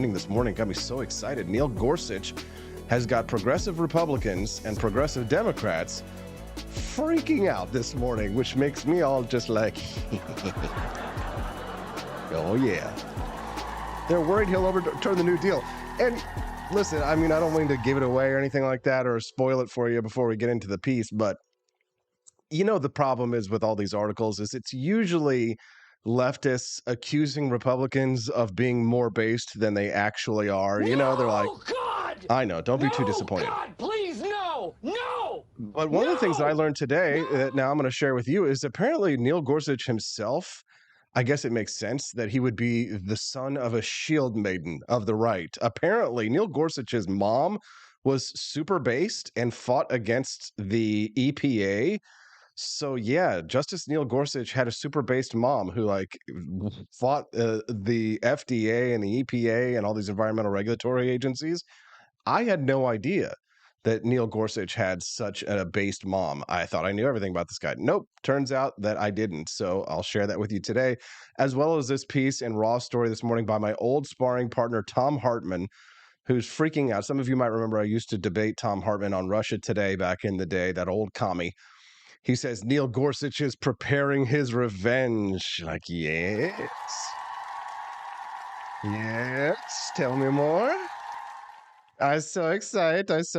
This morning got me so excited. Neil Gorsuch has got progressive Republicans and progressive Democrats freaking out this morning, which makes me all just like, oh yeah. They're worried he'll overturn the New Deal. And listen, I mean, I don't mean to give it away or anything like that or spoil it for you before we get into the piece, but you know, the problem is with all these articles is it's usually leftists accusing Republicans of being more based than they actually are. You know, they're like, God! I know, don't be too disappointed. God, please, no! But one of the things that I learned today that now I'm going to share with you is apparently Neil Gorsuch himself, I guess it makes sense that he would be the son of a shield maiden of the right. Apparently, Neil Gorsuch's mom was super based and fought against the EPA. So yeah, Justice Neil Gorsuch had a super based mom who fought the FDA and the EPA and all these environmental regulatory agencies. I had no idea that Neil Gorsuch had such a based mom. I thought I knew everything about this guy. Nope, turns out that I didn't. So I'll share that with you today, as well as this piece and raw story this morning by my old sparring partner, Tom Hartman, who's freaking out. Some of you might remember I used to debate Tom Hartman on Russia Today back in the day, that old commie. He says, Neil Gorsuch is preparing his revenge. Like, yes. Yes, tell me more. I'm so excited. It's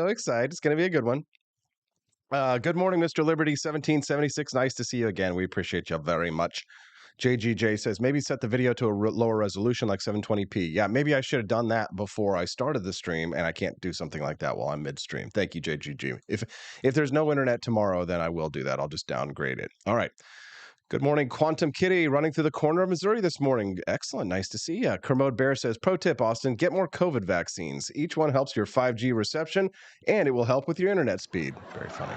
going to be a good one. Good morning, Mr. Liberty 1776. Nice to see you again. We appreciate you very much. JGJ says, maybe set the video to a lower resolution like 720p. Yeah, maybe I should have done that before I started the stream, and I can't do something like that while I'm midstream. Thank you, JGG. If there's no internet tomorrow, then I will do that. I'll just downgrade it. All right. Good morning, Quantum Kitty, running through the corner of Missouri this morning. Excellent. Nice to see you. Kermode Bear says, pro tip, Austin, get more COVID vaccines. Each one helps your 5G reception, and it will help with your internet speed. Very funny.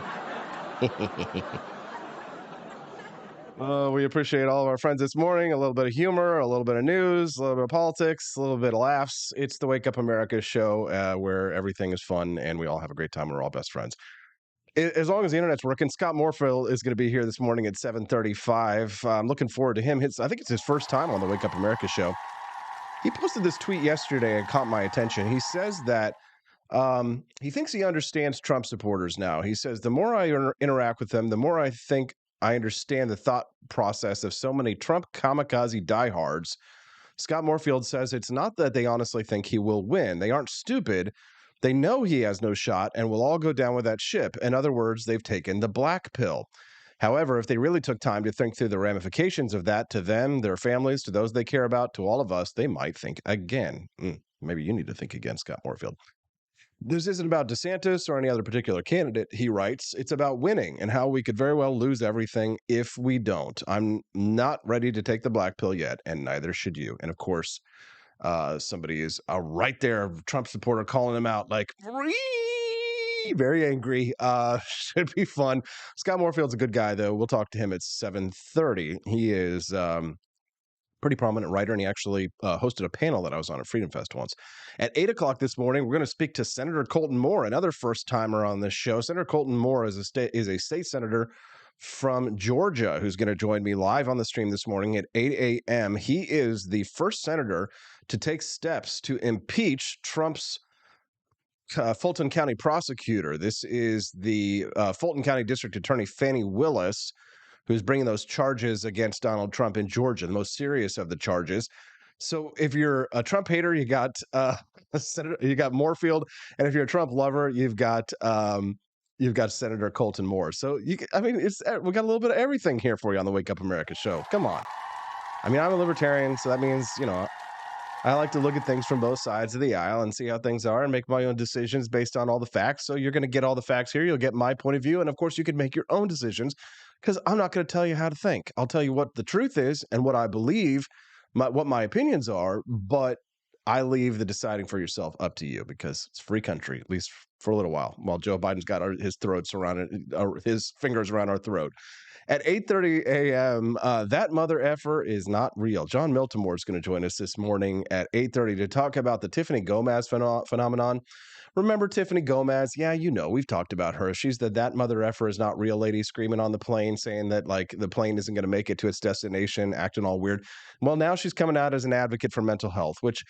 We appreciate all of our friends this morning. A little bit of humor, a little bit of news, a little bit of politics, a little bit of laughs. It's the Wake Up America show where everything is fun and we all have a great time. We're all best friends. As long as the internet's working, Scott Morefield is going to be here this morning at 7:35. I'm looking forward to him. I think it's his first time on the Wake Up America show. He posted this tweet yesterday and caught my attention. He says that he thinks he understands Trump supporters now. He says, the more I interact with them, the more I think I understand the thought process of so many Trump kamikaze diehards. Scott Morefield says it's not that they honestly think he will win. They aren't stupid. They know he has no shot and will all go down with that ship. In other words, they've taken the black pill. However, if they really took time to think through the ramifications of that to them, their families, to those they care about, to all of us, they might think again. Maybe you need to think again, Scott Morefield. This isn't about DeSantis or any other particular candidate, he writes. It's about winning and how we could very well lose everything if we don't. I'm not ready to take the black pill yet, and neither should you. And of course, somebody is right there, Trump supporter, calling him out like, very angry. Should be fun. Scott Morefield's a good guy, though. We'll talk to him at 7:30. He is pretty prominent writer, and he actually hosted a panel that I was on at Freedom Fest once. At 8 o'clock this morning, we're going to speak to Senator Colton Moore, another first-timer on this show. Senator Colton Moore is a state senator from Georgia who's going to join me live on the stream this morning at 8 a.m. He is the first senator to take steps to impeach Trump's Fulton County prosecutor. This is the Fulton County District Attorney Fani Willis, who's bringing those charges against Donald Trump in Georgia, the most serious of the charges. So if you're a Trump hater, you got Morefield, and if you're a Trump lover, you've got Senator Colton Moore. So we got a little bit of everything here for you on the Wake Up America show. Come on. I mean, I'm a libertarian, so that means, I like to look at things from both sides of the aisle and see how things are and make my own decisions based on all the facts. So you're going to get all the facts here. You'll get my point of view. And of course, you can make your own decisions because I'm not going to tell you how to think. I'll tell you what the truth is and what I believe, what my opinions are. But I leave the deciding for yourself up to you because it's a free country, at least for a little while Joe Biden's got his fingers around our throat. At 8:30 a.m., that mother effer is not real. Jon Miltimore is going to join us this morning at 8:30 to talk about the Tiffany Gomas phenomenon. Remember Tiffany Gomas? Yeah, we've talked about her. She's that mother effer is not real lady screaming on the plane saying that the plane isn't going to make it to its destination, acting all weird. Well, now she's coming out as an advocate for mental health, which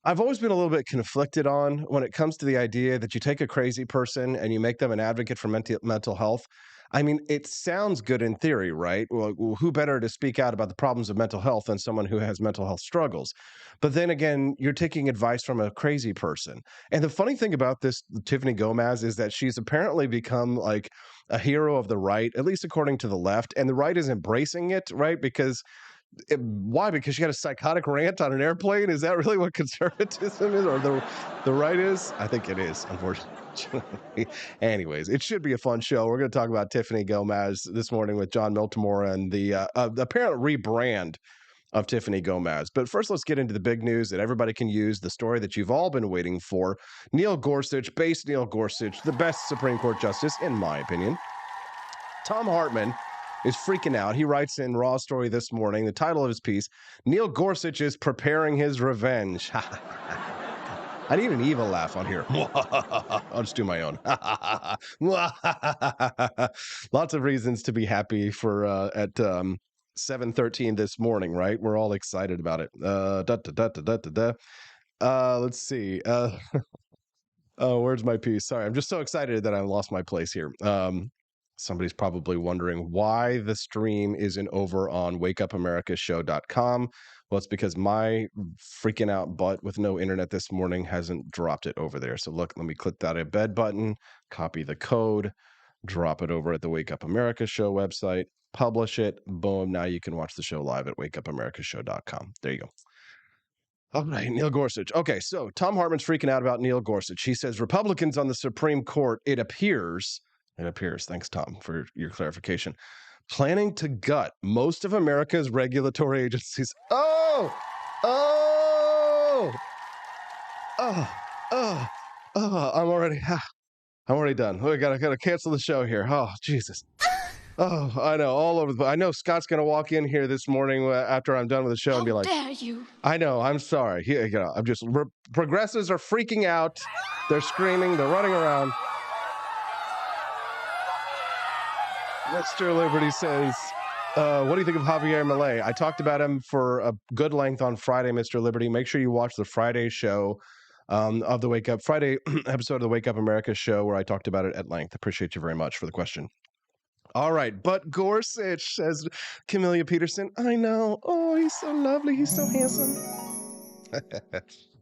I've always been a little bit conflicted on when it comes to the idea that you take a crazy person and you make them an advocate for mental health. I mean, it sounds good in theory, right? Well, who better to speak out about the problems of mental health than someone who has mental health struggles? But then again, you're taking advice from a crazy person. And the funny thing about this Tiffany Gomas is that she's apparently become like a hero of the right, at least according to the left. And the right is embracing it, right? Because why? Because she had a psychotic rant on an airplane? Is that really what conservatism is, or the right is? I think it is, unfortunately. Anyways, it should be a fun show. We're going to talk about Tiffany Gomas this morning with Jon Miltimore and the apparent rebrand of Tiffany Gomas. But first, let's get into the big news that everybody can use, the story that you've all been waiting for. Neil Gorsuch, Neil Gorsuch, the best Supreme Court justice, in my opinion. Tom Hartman is freaking out. He writes in Raw Story this morning, the title of his piece, Neil Gorsuch is preparing his revenge. I need an evil laugh on here. I'll just do my own. Lots of reasons to be happy for at 7:13 this morning, right? We're all excited about it. Let's see. Oh, where's my piece? Sorry, I'm just so excited that I lost my place here. Somebody's probably wondering why the stream isn't over on wakeupamericashow.com. Well, it's because my freaking out butt with no internet this morning hasn't dropped it over there. So look, let me click that embed button, copy the code, drop it over at the Wake Up America Show website, publish it, boom. Now you can watch the show live at wakeupamericashow.com. There you go. All right, Neil Gorsuch. Okay, so Tom Hartman's freaking out about Neil Gorsuch. He says Republicans on the Supreme Court, it appears, thanks, Tom, for your clarification, planning to gut most of America's regulatory agencies. I'm already done. I gotta cancel the show here. Oh, Jesus. Oh, I know, all over I know Scott's going to walk in here this morning after I'm done with the show and be like, how dare you? I know, I'm sorry. I'm just, progressives are freaking out. They're screaming, they're running around. Mr. Liberty says, what do you think of Javier Milei? I talked about him for a good length on Friday, Mr. Liberty. Make sure you watch the Friday show of the Friday episode of the Wake Up America show where I talked about it at length. Appreciate you very much for the question. All right, but Gorsuch, says Camellia Peterson. I know. Oh, he's so lovely. He's so handsome.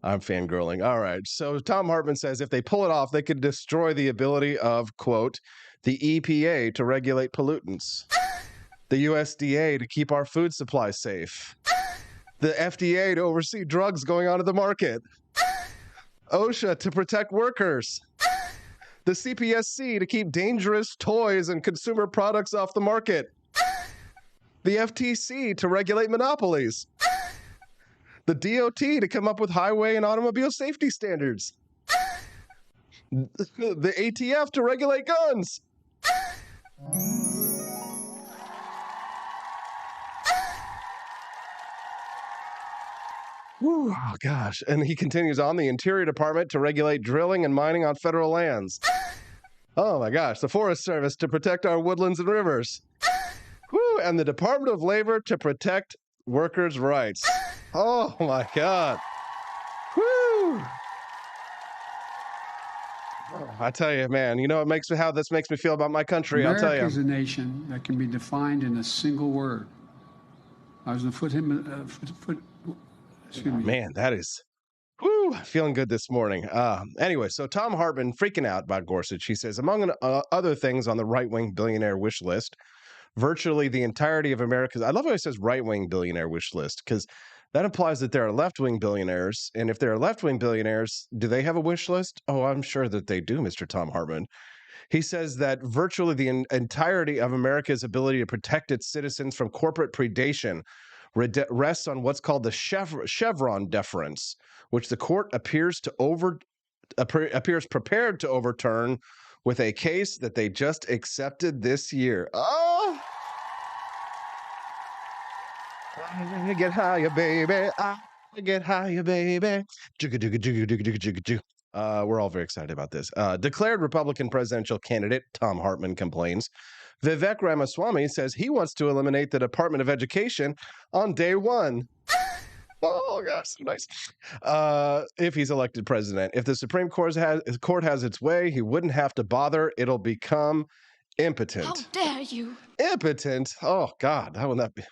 I'm fangirling. All right. So Tom Hartman says if they pull it off, they could destroy the ability of, quote, the EPA to regulate pollutants, the USDA to keep our food supply safe, the FDA to oversee drugs going onto the market, OSHA to protect workers, the CPSC to keep dangerous toys and consumer products off the market, the FTC to regulate monopolies, the DOT to come up with highway and automobile safety standards, the ATF to regulate guns. Whew, oh, gosh. And he continues on, the Interior Department to regulate drilling and mining on federal lands. Oh, my gosh. The Forest Service to protect our woodlands and rivers. Whew, and the Department of Labor to protect workers' rights. Oh, my God. Whew. Oh, I tell you, man, you know how this makes me feel about my country. America I'll tell you. is a nation that can be defined in a single word. I was going to excuse me. Man, that is feeling good this morning. Anyway, so Tom Hartman freaking out about Gorsuch. He says, among other things on the right-wing billionaire wish list, virtually the entirety of America's, I love how he says right-wing billionaire wish list, because that implies that there are left-wing billionaires. And if there are left-wing billionaires, do they have a wish list? Oh, I'm sure that they do, Mr. Tom Hartman. He says that virtually the entirety of America's ability to protect its citizens from corporate predation rests on what's called the Chevron deference, which the court appears prepared to overturn with a case that they just accepted this year. Oh, I get higher, baby. I get higher, baby. We're all very excited about this. Declared Republican presidential candidate Tom Hartman complains. Vivek Ramaswamy says he wants to eliminate the Department of Education on day one. Oh gosh, so nice. If he's elected president, if the Supreme Court has its way, he wouldn't have to bother. It'll become How impotent. dare you? Impotent. Oh God, how would that be?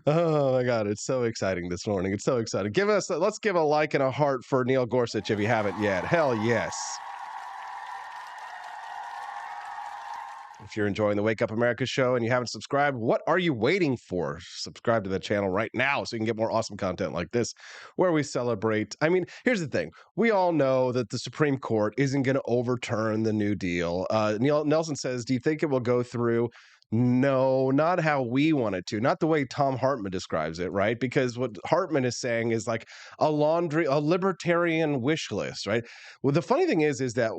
Oh my God, it's so exciting this morning. It's so exciting. Let's give a like and a heart for Neil Gorsuch if you haven't yet. Hell yes. If you're enjoying the Wake Up America show and you haven't subscribed, what are you waiting for? Subscribe to the channel right now so you can get more awesome content like this where we celebrate. I mean, here's the thing. We all know that the Supreme Court isn't going to overturn the New Deal. Nelson says, do you think it will go through? No, not how we want it to, not the way Tom Hartman describes it, right? Because what Hartman is saying is like a libertarian wish list, right? Well, the funny thing is that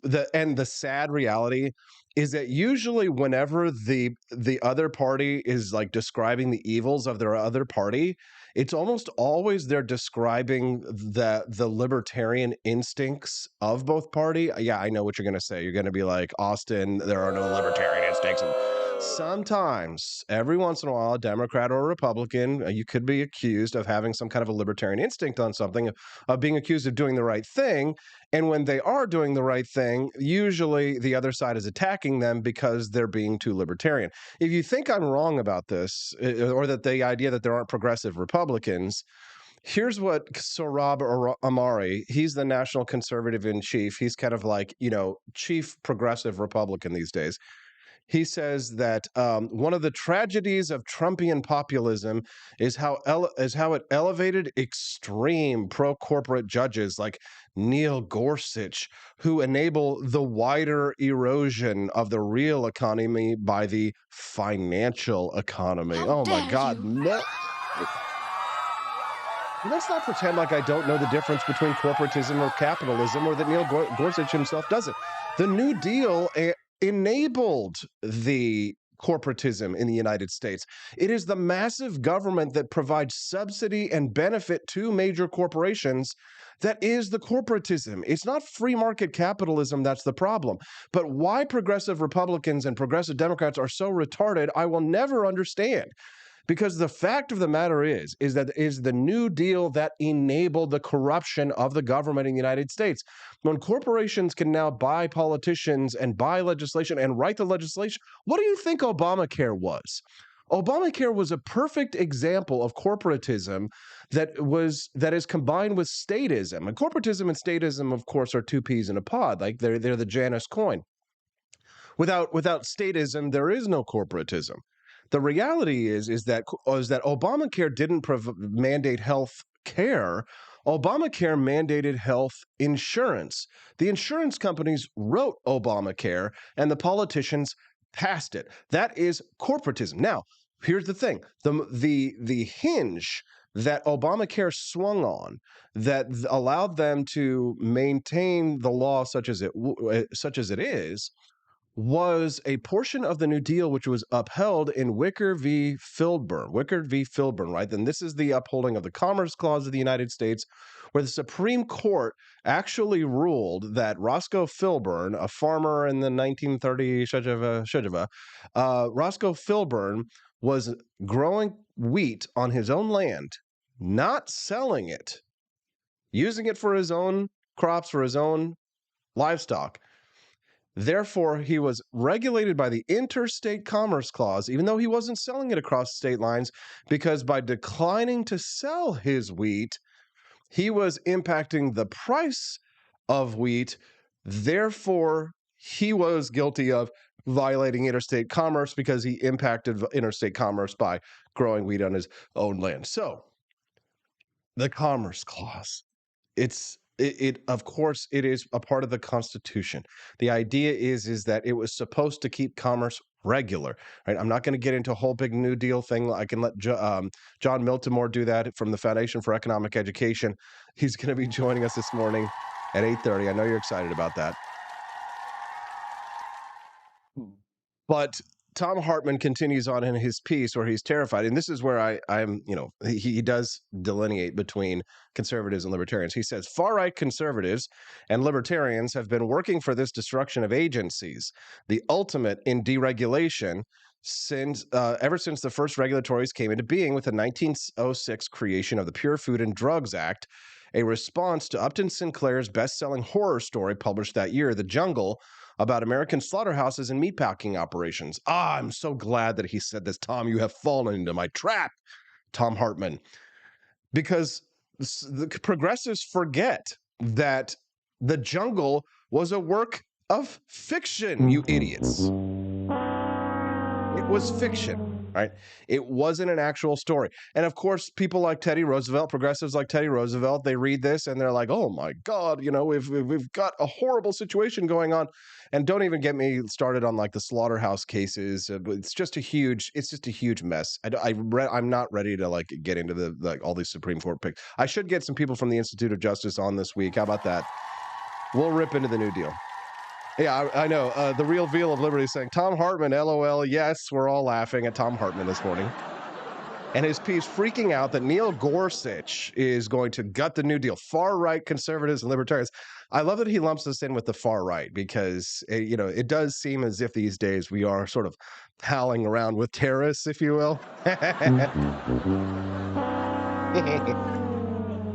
the sad reality is that usually whenever the other party is like describing the evils of their other party, it's almost always they're describing the libertarian instincts of both party. Yeah, I know what you're going to say. You're going to be like, Austin, there are no libertarian instincts. And sometimes, every once in a while, a Democrat or a Republican, you could be accused of having some kind of a libertarian instinct on something, of being accused of doing the right thing. And when they are doing the right thing, usually the other side is attacking them because they're being too libertarian. If you think I'm wrong about this, or that the idea that there aren't progressive Republicans, here's what Sohrab Ahmari, he's the national conservative in chief. He's kind of like, chief progressive Republican these days. He says that one of the tragedies of Trumpian populism is how it elevated extreme pro-corporate judges like Neil Gorsuch, who enable the wider erosion of the real economy by the financial economy. How Oh my dare God, you? no. Let's not pretend like I don't know the difference between corporatism or capitalism, or that Neil Gorsuch himself doesn't. The New Deal enabled the corporatism in the United States. It is the massive government that provides subsidy and benefit to major corporations that is the corporatism. It's not free market capitalism that's the problem. But why progressive Republicans and progressive Democrats are so retarded, I will never understand. Because the fact of the matter is that it is the New Deal that enabled the corruption of the government in the United States. When corporations can now buy politicians and buy legislation and write the legislation, what do you think Obamacare was? Obamacare was a perfect example of corporatism that is combined with statism. And corporatism and statism, of course, are two peas in a pod. Like they're the Janus coin. Without statism, there is no corporatism. The reality is that Obamacare didn't mandate health care. Obamacare mandated health insurance. The insurance companies wrote Obamacare, and the politicians passed it. That is corporatism. Now, here's the thing: the hinge that Obamacare swung on, that allowed them to maintain the law such as it is, was a portion of the New Deal which was upheld in Wicker v. Filburn, right? Then this is the upholding of the Commerce Clause of the United States, where the Supreme Court actually ruled that Roscoe Filburn, a farmer in the 1930s, Roscoe Filburn was growing wheat on his own land, not selling it, using it for his own crops, for his own livestock. Therefore, he was regulated by the Interstate Commerce Clause, even though he wasn't selling it across state lines, because by declining to sell his wheat, he was impacting the price of wheat. Therefore, he was guilty of violating interstate commerce because he impacted interstate commerce by growing wheat on his own land. So, the Commerce Clause. Of course it is a part of the Constitution. The idea is that it was supposed to keep commerce regular, right? I'm not going to get into a whole big New Deal thing. I can let Jon Miltimore do that from the Foundation for Economic Education. He's going to be joining us this morning at 8:30. I know you're excited about that. But Tom Hartman continues on in his piece where he's terrified. And this is where he does delineate between conservatives and libertarians. He says, far-right conservatives and libertarians have been working for this destruction of agencies, the ultimate in deregulation, ever since the first regulatories came into being with the 1906 creation of the Pure Food and Drugs Act, a response to Upton Sinclair's best-selling horror story published that year, The Jungle, about American slaughterhouses and meatpacking operations. Ah, I'm so glad that he said this. Tom, you have fallen into my trap, Tom Hartman. Because the progressives forget that The Jungle was a work of fiction, you idiots. It was fiction, right? It wasn't an actual story. And of course, people like Teddy Roosevelt, progressives like Teddy Roosevelt, they read this and they're like, "Oh my God, we've got a horrible situation going on." And don't even get me started on like the slaughterhouse cases. It's just a huge mess. I'm not ready to like get into the like all these Supreme Court picks. I should get some people from the Institute of Justice on this week. How about that? We'll rip into the New Deal. Yeah, I know. The real Veal of Liberty saying, Tom Hartman, LOL. Yes, we're all laughing at Tom Hartman this morning. And his piece freaking out that Neil Gorsuch is going to gut the New Deal. Far-right conservatives and libertarians. I love that he lumps us in with the far right because, it does seem as if these days we are sort of palling around with terrorists, if you will.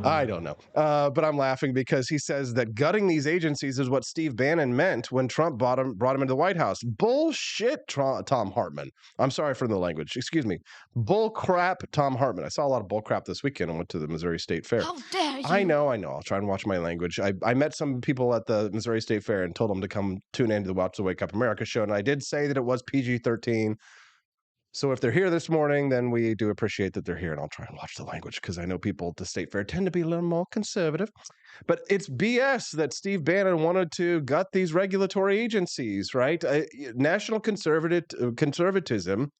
I don't know. But I'm laughing because he says that gutting these agencies is what Steve Bannon meant when Trump brought him into the White House. Bullshit, Tom Hartman. I'm sorry for the language. Excuse me. Bull crap, Tom Hartman. I saw a lot of bull crap this weekend and went to the Missouri State Fair. How dare you? I know. I'll try and watch my language. I met some people at the Missouri State Fair and told them to come tune in to the Watch the Wake Up America show. And I did say that it was PG-13. So if they're here this morning, then we do appreciate that they're here, and I'll try and watch the language because I know people at the State Fair tend to be a little more conservative. But it's BS that Steve Bannon wanted to gut these regulatory agencies, right? National conservatism,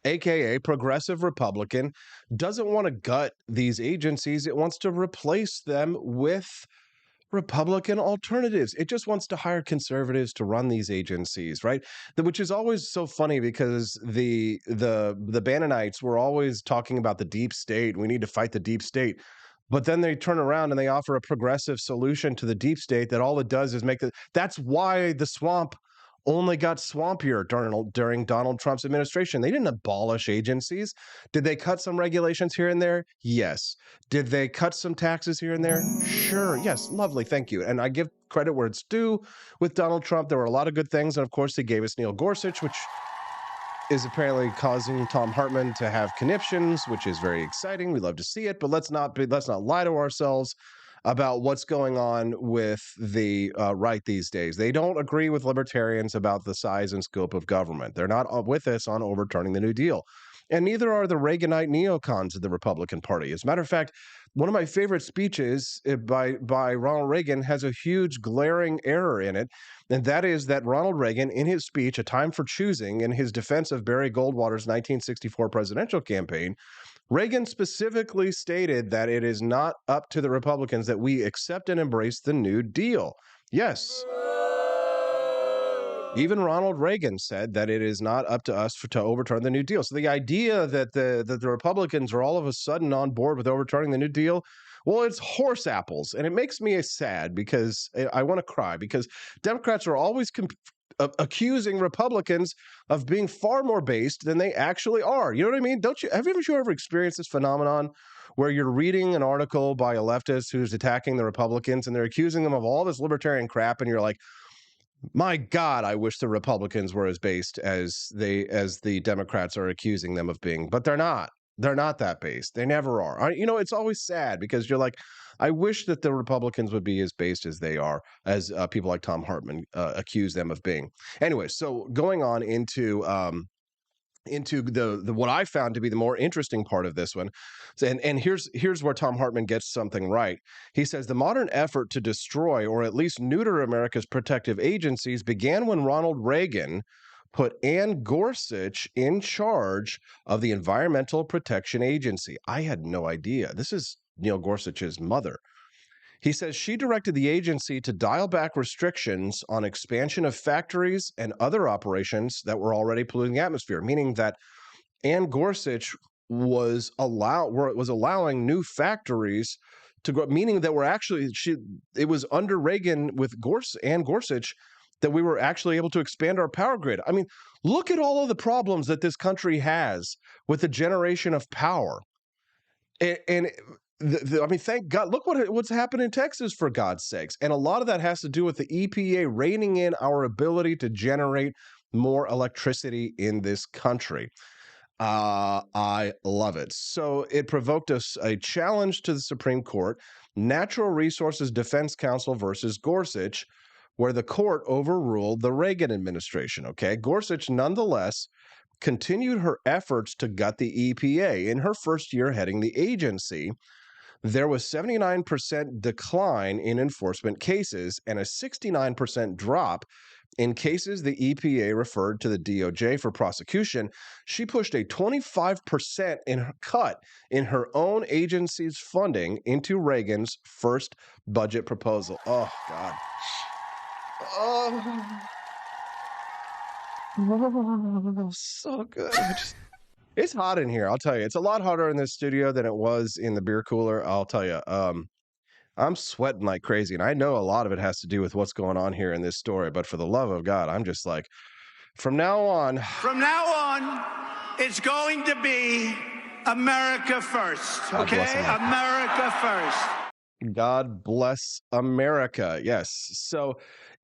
aka progressive Republican, doesn't want to gut these agencies. It wants to replace them with Republican alternatives. It just wants to hire conservatives to run these agencies, right? Which is always so funny because the Bannonites were always talking about the deep state. We need to fight the deep state. But then they turn around and they offer a progressive solution to the deep state that all it does is that's why the swamp only got swampier during Donald Trump's administration. They didn't abolish agencies. Did they cut some regulations here and there? Yes. Did they cut some taxes here and there? Sure. Yes. Lovely. Thank you. And I give credit where it's due with Donald Trump. There were a lot of good things. And of course, they gave us Neil Gorsuch, which is apparently causing Tom Hartman to have conniptions, which is very exciting. We love to see it, but let's not lie to ourselves about what's going on with the right these days. They don't agree with libertarians about the size and scope of government. They're not with us on overturning the New Deal. And neither are the Reaganite neocons of the Republican Party. As a matter of fact, one of my favorite speeches by Ronald Reagan has a huge glaring error in it. And that is that Ronald Reagan, in his speech, A Time for Choosing, in his defense of Barry Goldwater's 1964 presidential campaign, Reagan specifically stated that it is not up to the Republicans that we accept and embrace the New Deal. Yes. Even Ronald Reagan said that it is not up to us to overturn the New Deal. So the idea that the Republicans are all of a sudden on board with overturning the New Deal, well, it's horse apples. And it makes me sad because I want to cry because Democrats are always accusing Republicans of being far more based than they actually are. You know what I mean? Have you ever experienced this phenomenon where you're reading an article by a leftist who's attacking the Republicans and they're accusing them of all this libertarian crap, and you're like, my God, I wish the Republicans were as based as the Democrats are accusing them of being, but they're not. They're not that based. They never are. It's always sad because you're like, I wish that the Republicans would be as based as they are, as people like Tom Hartman accuse them of being. Anyway, so going on into the what I found to be the more interesting part of this one, and here's where Tom Hartman gets something right. He says the modern effort to destroy or at least neuter America's protective agencies began when Ronald Reagan put Ann Gorsuch in charge of the Environmental Protection Agency. I had no idea. This is Neil Gorsuch's mother. He says she directed the agency to dial back restrictions on expansion of factories and other operations that were already polluting the atmosphere, meaning that Ann Gorsuch was allowing new factories to grow, meaning that it was under Reagan with Ann Gorsuch that we were actually able to expand our power grid. I mean, look at all of the problems that this country has with the generation of power. And I mean, thank God. Look what's happened in Texas, for God's sakes. And a lot of that has to do with the EPA reining in our ability to generate more electricity in this country. I love it. So it provoked a challenge to the Supreme Court, Natural Resources Defense Council versus Gorsuch, where the court overruled the Reagan administration. Okay, Gorsuch nonetheless continued her efforts to gut the EPA in her first year heading the agency. There was 79% decline in enforcement cases and a 69% drop in cases the EPA referred to the DOJ for prosecution. She pushed a 25% cut in her own agency's funding into Reagan's first budget proposal. Oh, God. Oh, so good. It's hot in here. I'll tell you. It's a lot hotter in this studio than it was in the beer cooler. I'll tell you. I'm sweating like crazy, and I know a lot of it has to do with what's going on here in this story. But for the love of God, I'm just like, from now on, it's going to be America first. Okay, America first. God bless America. Yes. So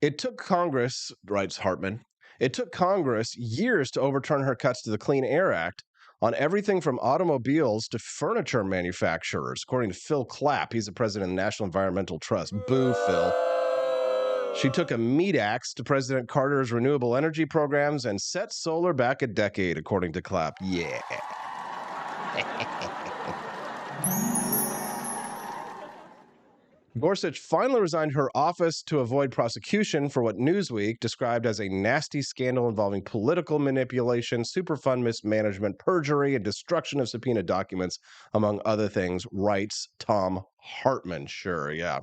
it took Congress, writes Hartman, it took Congress years to overturn her cuts to the Clean Air Act on everything from automobiles to furniture manufacturers, according to Phil Clapp. He's the president of the National Environmental Trust. Boo, Phil. She took a meat axe to President Carter's renewable energy programs and set solar back a decade, according to Clapp. Yeah. Gorsuch finally resigned her office to avoid prosecution for what Newsweek described as a nasty scandal involving political manipulation, Superfund mismanagement, perjury, and destruction of subpoena documents, among other things, writes Tom Hartman. Sure, yeah.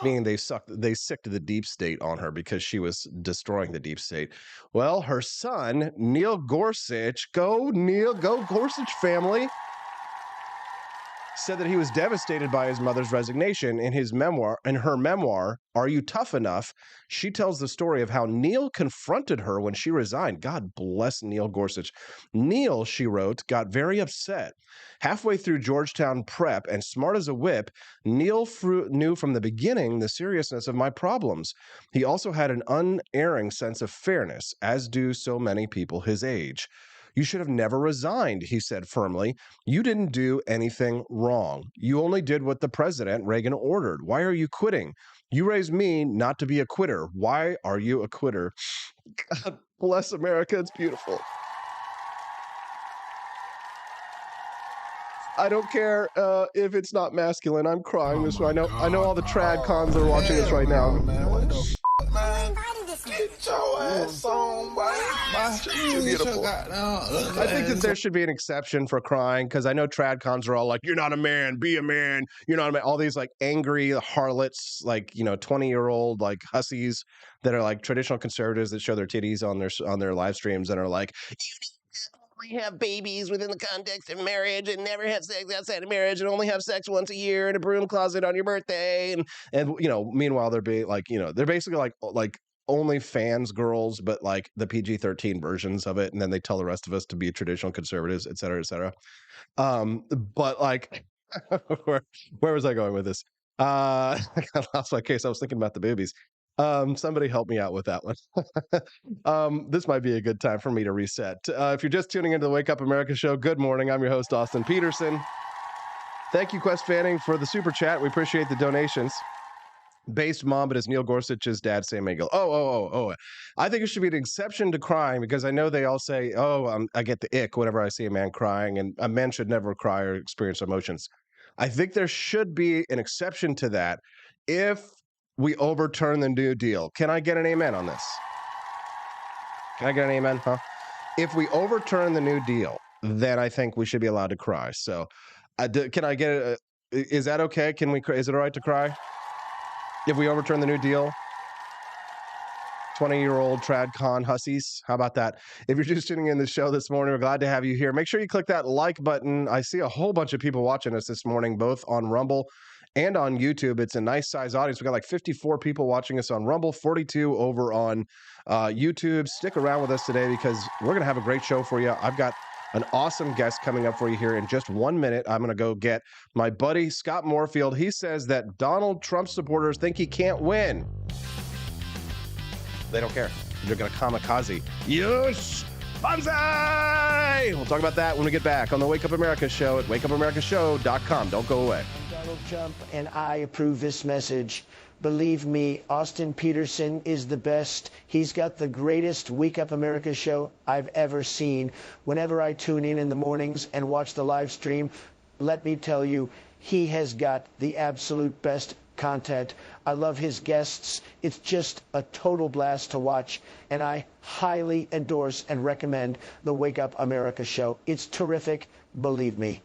Meaning they sicked the deep state on her because she was destroying the deep state. Well, her son, Neil Gorsuch, go Gorsuch family, said that he was devastated by his mother's resignation. In her memoir, Are You Tough Enough? She tells the story of how Neil confronted her when she resigned. God bless Neil Gorsuch. Neil, she wrote, got very upset. Halfway through Georgetown prep and smart as a whip, Neil knew from the beginning the seriousness of my problems. He also had an unerring sense of fairness, as do so many people his age. You should have never resigned, he said firmly. You didn't do anything wrong. You only did what the president, Reagan, ordered. Why are you quitting? You raised me not to be a quitter. Why are you a quitter? God bless America. It's beautiful. I don't care if it's not masculine. I'm crying this way. I know all the trad cons are watching this right now. Get your ass on, beautiful. I think that there should be an exception for crying, because I know trad cons are all like, you're not a man, be a man. You're not a man. All these like angry harlots, like, 20-year-old like hussies that are like traditional conservatives that show their titties on their live streams and are like, only have babies within the context of marriage and never have sex outside of marriage and only have sex once a year in a broom closet on your birthday. And meanwhile, they're being like, they're basically like OnlyFans girls, but like the PG-13 versions of it. And then they tell the rest of us to be traditional conservatives, et cetera, et cetera. But like, where was I going with this? I got lost my case. I was thinking about the boobies. Somebody help me out with that one. This might be a good time for me to reset. If you're just tuning into the Wake Up America show, good morning. I'm your host, Austin Peterson. Thank you, Quest Fanning, for the super chat. We appreciate the donations. Based mom, but it's Neil Gorsuch's dad, Sam Mangill. Oh. I think it should be an exception to crying, because I know they all say, I get the ick whenever I see a man crying, and a man should never cry or experience emotions. I think there should be an exception to that if we overturn the New Deal. Can I get an amen on this? Can I get an amen? Huh? If we overturn the New Deal, then I think we should be allowed to cry. So can I get is that okay? Is it all right to cry? If we overturn the New Deal, 20-year-old trad con hussies, how about that? If you're just tuning in the show this morning, we're glad to have you here. Make sure you click that like button. I see a whole bunch of people watching us this morning, both on Rumble and on YouTube. It's a nice size audience. We got like 54 people watching us on Rumble, 42 over on YouTube. Stick around with us today because we're going to have a great show for you. I've got an awesome guest coming up for you here in just 1 minute. I'm going to go get my buddy Scott Morefield. He says that Donald Trump supporters think he can't win. They don't care. They're going to kamikaze. Yes! Banzai! We'll talk about that when we get back on the Wake Up America show at wakeupamerica.show.com. Don't go away. Donald Trump and I approve this message. Believe me, Austin Peterson is the best. He's got the greatest Wake Up America show I've ever seen. Whenever I tune in the mornings and watch the live stream, let me tell you, he has got the absolute best content. I love his guests. It's just a total blast to watch, and I highly endorse and recommend the Wake Up America show. It's terrific, believe me.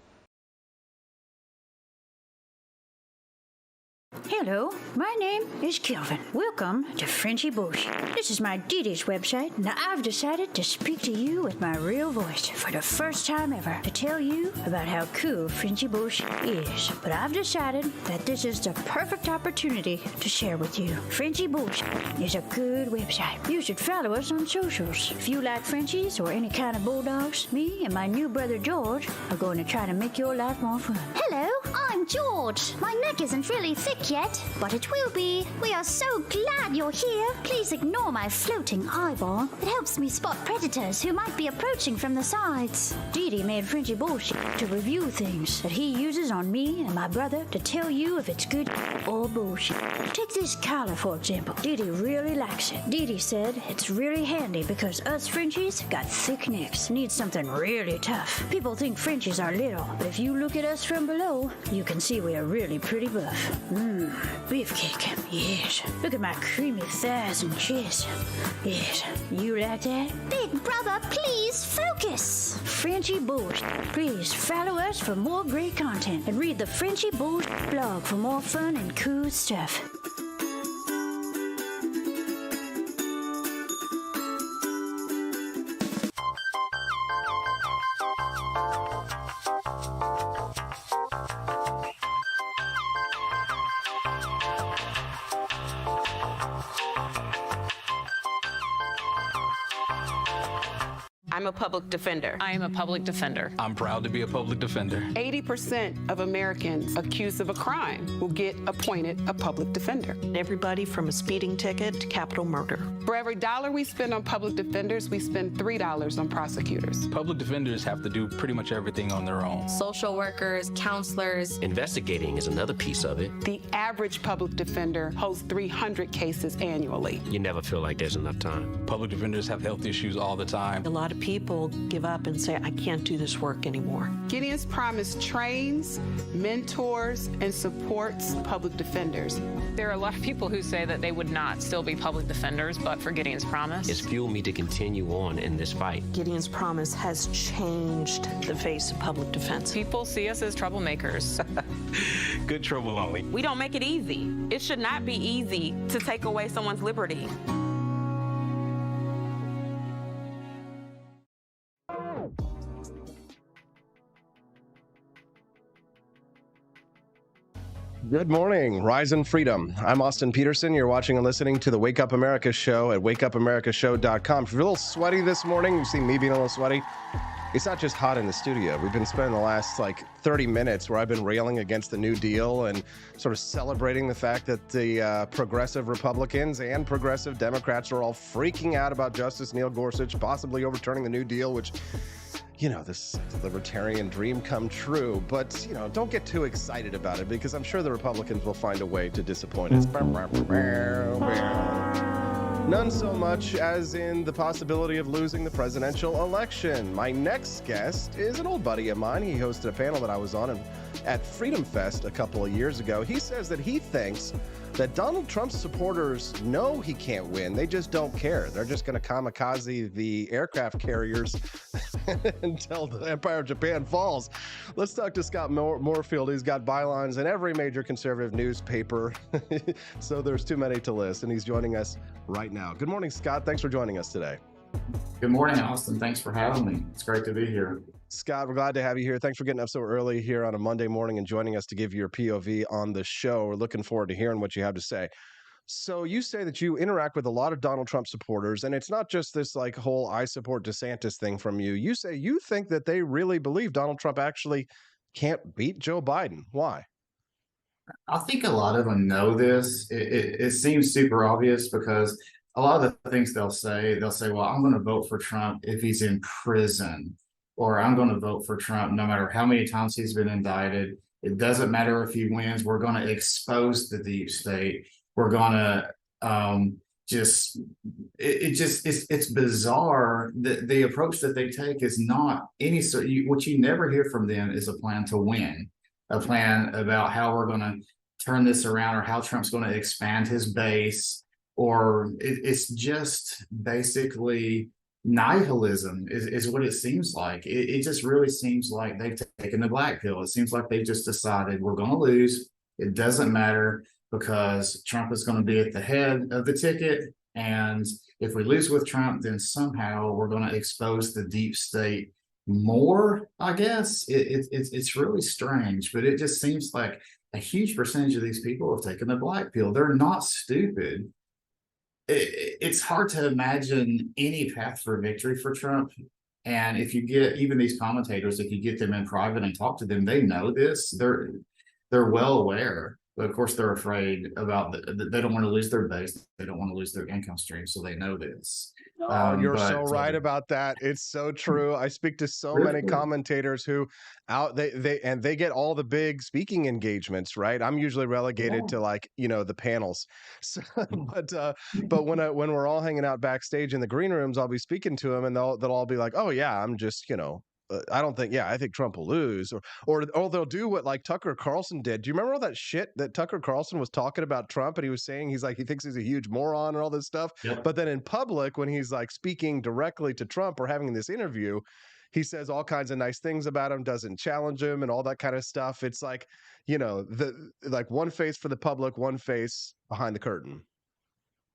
Hello, my name is Kelvin. Welcome to Frenchy Bush. This is my Didi's website. Now I've decided to speak to you with my real voice for the first time ever to tell you about how cool Frenchy Bush is. But I've decided that this is the perfect opportunity to share with you. Frenchy Bush is a good website. You should follow us on socials. If you like Frenchies or any kind of bulldogs, me and my new brother George are going to try to make your life more fun. Hello, I'm George. My neck isn't really thick yet, but it will be. We are so glad you're here. Please ignore my floating eyeball. It helps me spot predators who might be approaching from the sides. Didi made Frenchy bullshit to review things that he uses on me and my brother to tell you if it's good or bullshit. Take this collar, for example. Didi really likes it. Didi said it's really handy because us Frenchies got thick necks. Need something really tough. People think Frenchies are little, but if you look at us from below, you can see we are really pretty buff. Beefcake, yes. Look at my creamy thighs and chest. Yes, you like that? Big brother, please focus. Frenchy Bush. Please follow us for more great content and read the Frenchy Bush blog for more fun and cool stuff. I'm a public defender. I am a public defender. I'm proud to be a public defender. 80% of Americans accused of a crime will get appointed a public defender. Everybody from a speeding ticket to capital murder. For every dollar we spend on public defenders, we spend $3 on prosecutors. Public defenders have to do pretty much everything on their own. Social workers, counselors. Investigating is another piece of it. The average public defender holds 300 cases annually. You never feel like there's enough time. Public defenders have health issues all the time. A lot of people give up and say, I can't do this work anymore. Gideon's Promise trains, mentors, and supports public defenders. There are a lot of people who say that they would not still be public defenders, but for Gideon's Promise. It's fueled me to continue on in this fight. Gideon's Promise has changed the face of public defense. People see us as troublemakers. Good trouble only. We don't make it easy. It should not be easy to take away someone's liberty. Good morning, Rise and Freedom. I'm Austin Peterson. You're watching and listening to the Wake Up America show at wakeupamerica.show.com. If you're a little sweaty this morning, you see me being a little sweaty, it's not just hot in the studio. We've been spending the last 30 minutes where I've been railing against the New Deal and sort of celebrating the fact that the progressive Republicans and progressive Democrats are all freaking out about Justice Neil Gorsuch possibly overturning the New Deal, which, this libertarian dream come true. But, don't get too excited about it because I'm sure the Republicans will find a way to disappoint us. None so much as in the possibility of losing the presidential election. My next guest is an old buddy of mine. He hosted a panel that I was on at Freedom Fest a couple of years ago. He says that he thinks that Donald Trump's supporters know he can't win. They just don't care. They're just going to kamikaze the aircraft carriers until the Empire of Japan falls. Let's talk to Scott Morefield. He's got bylines in every major conservative newspaper, so there's too many to list, and he's joining us right now. Good morning, Scott. Thanks for joining us today. Good morning, Austin. Thanks for having me. It's great to be here. Scott, we're glad to have you here. Thanks for getting up so early here on a Monday morning and joining us to give your POV on the show. We're looking forward to hearing what you have to say. So you say that you interact with a lot of Donald Trump supporters, and it's not just this like whole I support DeSantis thing from you. You say you think that they really believe Donald Trump actually can't beat Joe Biden. Why? I think a lot of them know this. It seems super obvious because a lot of the things they'll say, well, I'm going to vote for Trump if he's in prison, or I'm going to vote for Trump no matter how many times he's been indicted. It doesn't matter if he wins. We're going to expose the deep state. We're going to it's bizarre that the approach that they take is not any sort. What you never hear from them is a plan to win, a plan about how we're going to turn this around or how Trump's going to expand his base, or it's just basically nihilism is what it seems like. It just really seems like they've taken the black pill. It seems like they've just decided we're going to lose. It doesn't matter because Trump is going to be at the head of the ticket. And if we lose with Trump, then somehow we're going to expose the deep state more, I guess. It's really strange, but it just seems like a huge percentage of these people have taken the black pill. They're not stupid. It's hard to imagine any path for victory for Trump. And if you get even these commentators, if you get them in private and talk to them, they know this. They're well aware. But of course, they're afraid about they don't want to lose their base. They don't want to lose their income stream. So they know this. Oh, you're so right about that. It's so true. I speak to so many commentators who they get all the big speaking engagements, right? I'm usually relegated to like, the panels. So, but when we're all hanging out backstage in the green rooms, I'll be speaking to them and they'll all be like, "Oh yeah, I'm just, I think Trump will lose," or they'll do what like Tucker Carlson did. Do you remember all that shit that Tucker Carlson was talking about Trump, and he was saying he thinks he's a huge moron and all this stuff. Yep. But then in public, when he's like speaking directly to Trump or having this interview, he says all kinds of nice things about him, doesn't challenge him and all that kind of stuff. It's like, like one face for the public, one face behind the curtain.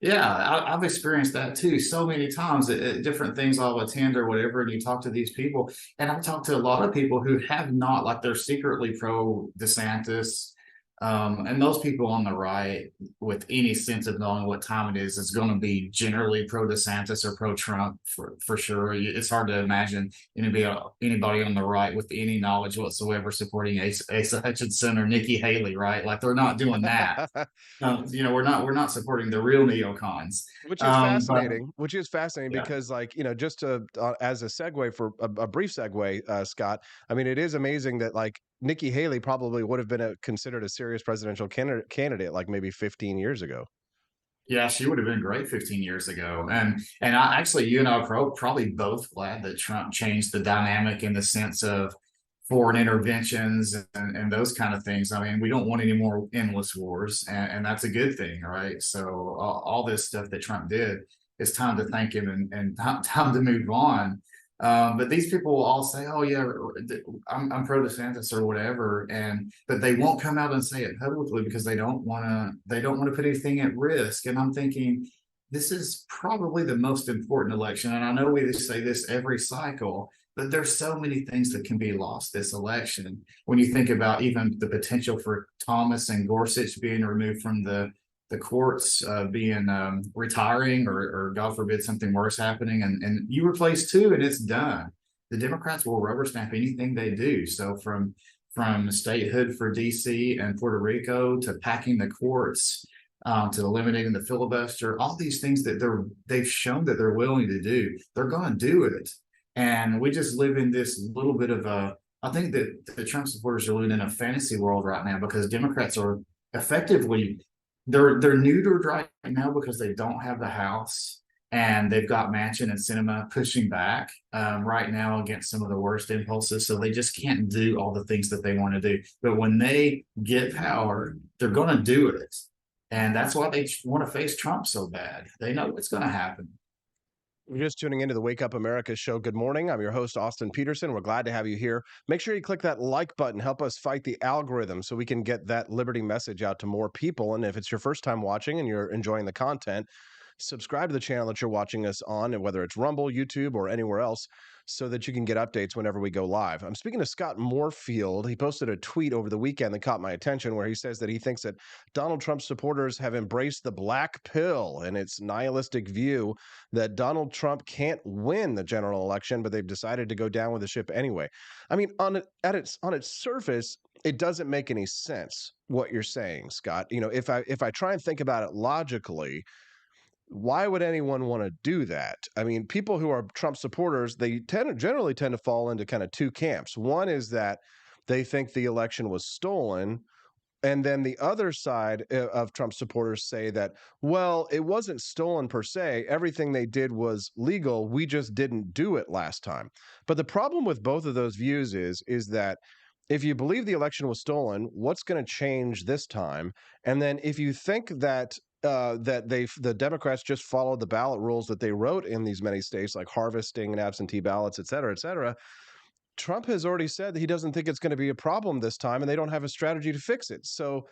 Yeah, I've experienced that too so many times at different things I'll attend or whatever, and you talk to these people, and I've talked to a lot of people who have not, like they're secretly pro DeSantis, and those people on the right, with any sense of knowing what time it is going to be generally pro DeSantis or pro Trump for sure. It's hard to imagine anybody on the right with any knowledge whatsoever supporting Asa Hutchinson or Nikki Haley, right? Like they're not doing that. We're not supporting the real neocons, which is fascinating. Yeah. Because, like, just to as a segue for a brief segue, Scott. I mean, it is amazing that like Nikki Haley probably would have been considered a serious presidential candidate like maybe 15 years ago. Yeah, she would have been great 15 years ago. And I actually, you and I are probably both glad that Trump changed the dynamic in the sense of foreign interventions and those kind of things. I mean, we don't want any more endless wars, and that's a good thing, right? So all this stuff that Trump did, it's time to thank him and time to move on. But these people will all say, "Oh yeah, I'm pro DeSantis or whatever," but they won't come out and say it publicly because they don't want to put anything at risk. And I'm thinking, this is probably the most important election. And I know we just say this every cycle, but there's so many things that can be lost this election. When you think about even the potential for Thomas and Gorsuch being removed from the courts, being retiring, or God forbid something worse happening, and you replace two and it's done. The Democrats will rubber stamp anything they do. So from statehood for DC and Puerto Rico to packing the courts, to eliminating the filibuster, all these things that they've shown that they're willing to do, they're going to do it. And we just live in this little bit of I think that the Trump supporters are living in a fantasy world right now because Democrats are effectively, they're neutered right now because they don't have the House, and they've got Manchin and Sinema pushing back right now against some of the worst impulses. So they just can't do all the things that they want to do. But when they get power, they're going to do it. And that's why they want to face Trump so bad. They know what's going to happen. You're just tuning into the Wake Up America show. Good morning. I'm your host, Austin Peterson. We're glad to have you here. Make sure you click that like button. Help us fight the algorithm so we can get that liberty message out to more people. And if it's your first time watching and you're enjoying the content, subscribe to the channel that you're watching us on, and whether it's Rumble, YouTube, or anywhere else, so that you can get updates whenever we go live. I'm speaking to Scott Morefield. He posted a tweet over the weekend that caught my attention where he says that he thinks that Donald Trump supporters have embraced the black pill and its nihilistic view that Donald Trump can't win the general election, but they've decided to go down with the ship anyway. I mean, on its surface, it doesn't make any sense what you're saying, Scott. You know, if I try and think about it logically, why would anyone want to do that? I mean, people who are Trump supporters, they generally tend to fall into kind of two camps. One is that they think the election was stolen. And then the other side of Trump supporters say that, well, it wasn't stolen per se. Everything they did was legal. We just didn't do it last time. But the problem with both of those views is that if you believe the election was stolen, what's going to change this time? And then if you think that the Democrats just followed the ballot rules that they wrote in these many states, like harvesting and absentee ballots, et cetera, Trump has already said that he doesn't think it's going to be a problem this time, and they don't have a strategy to fix it. So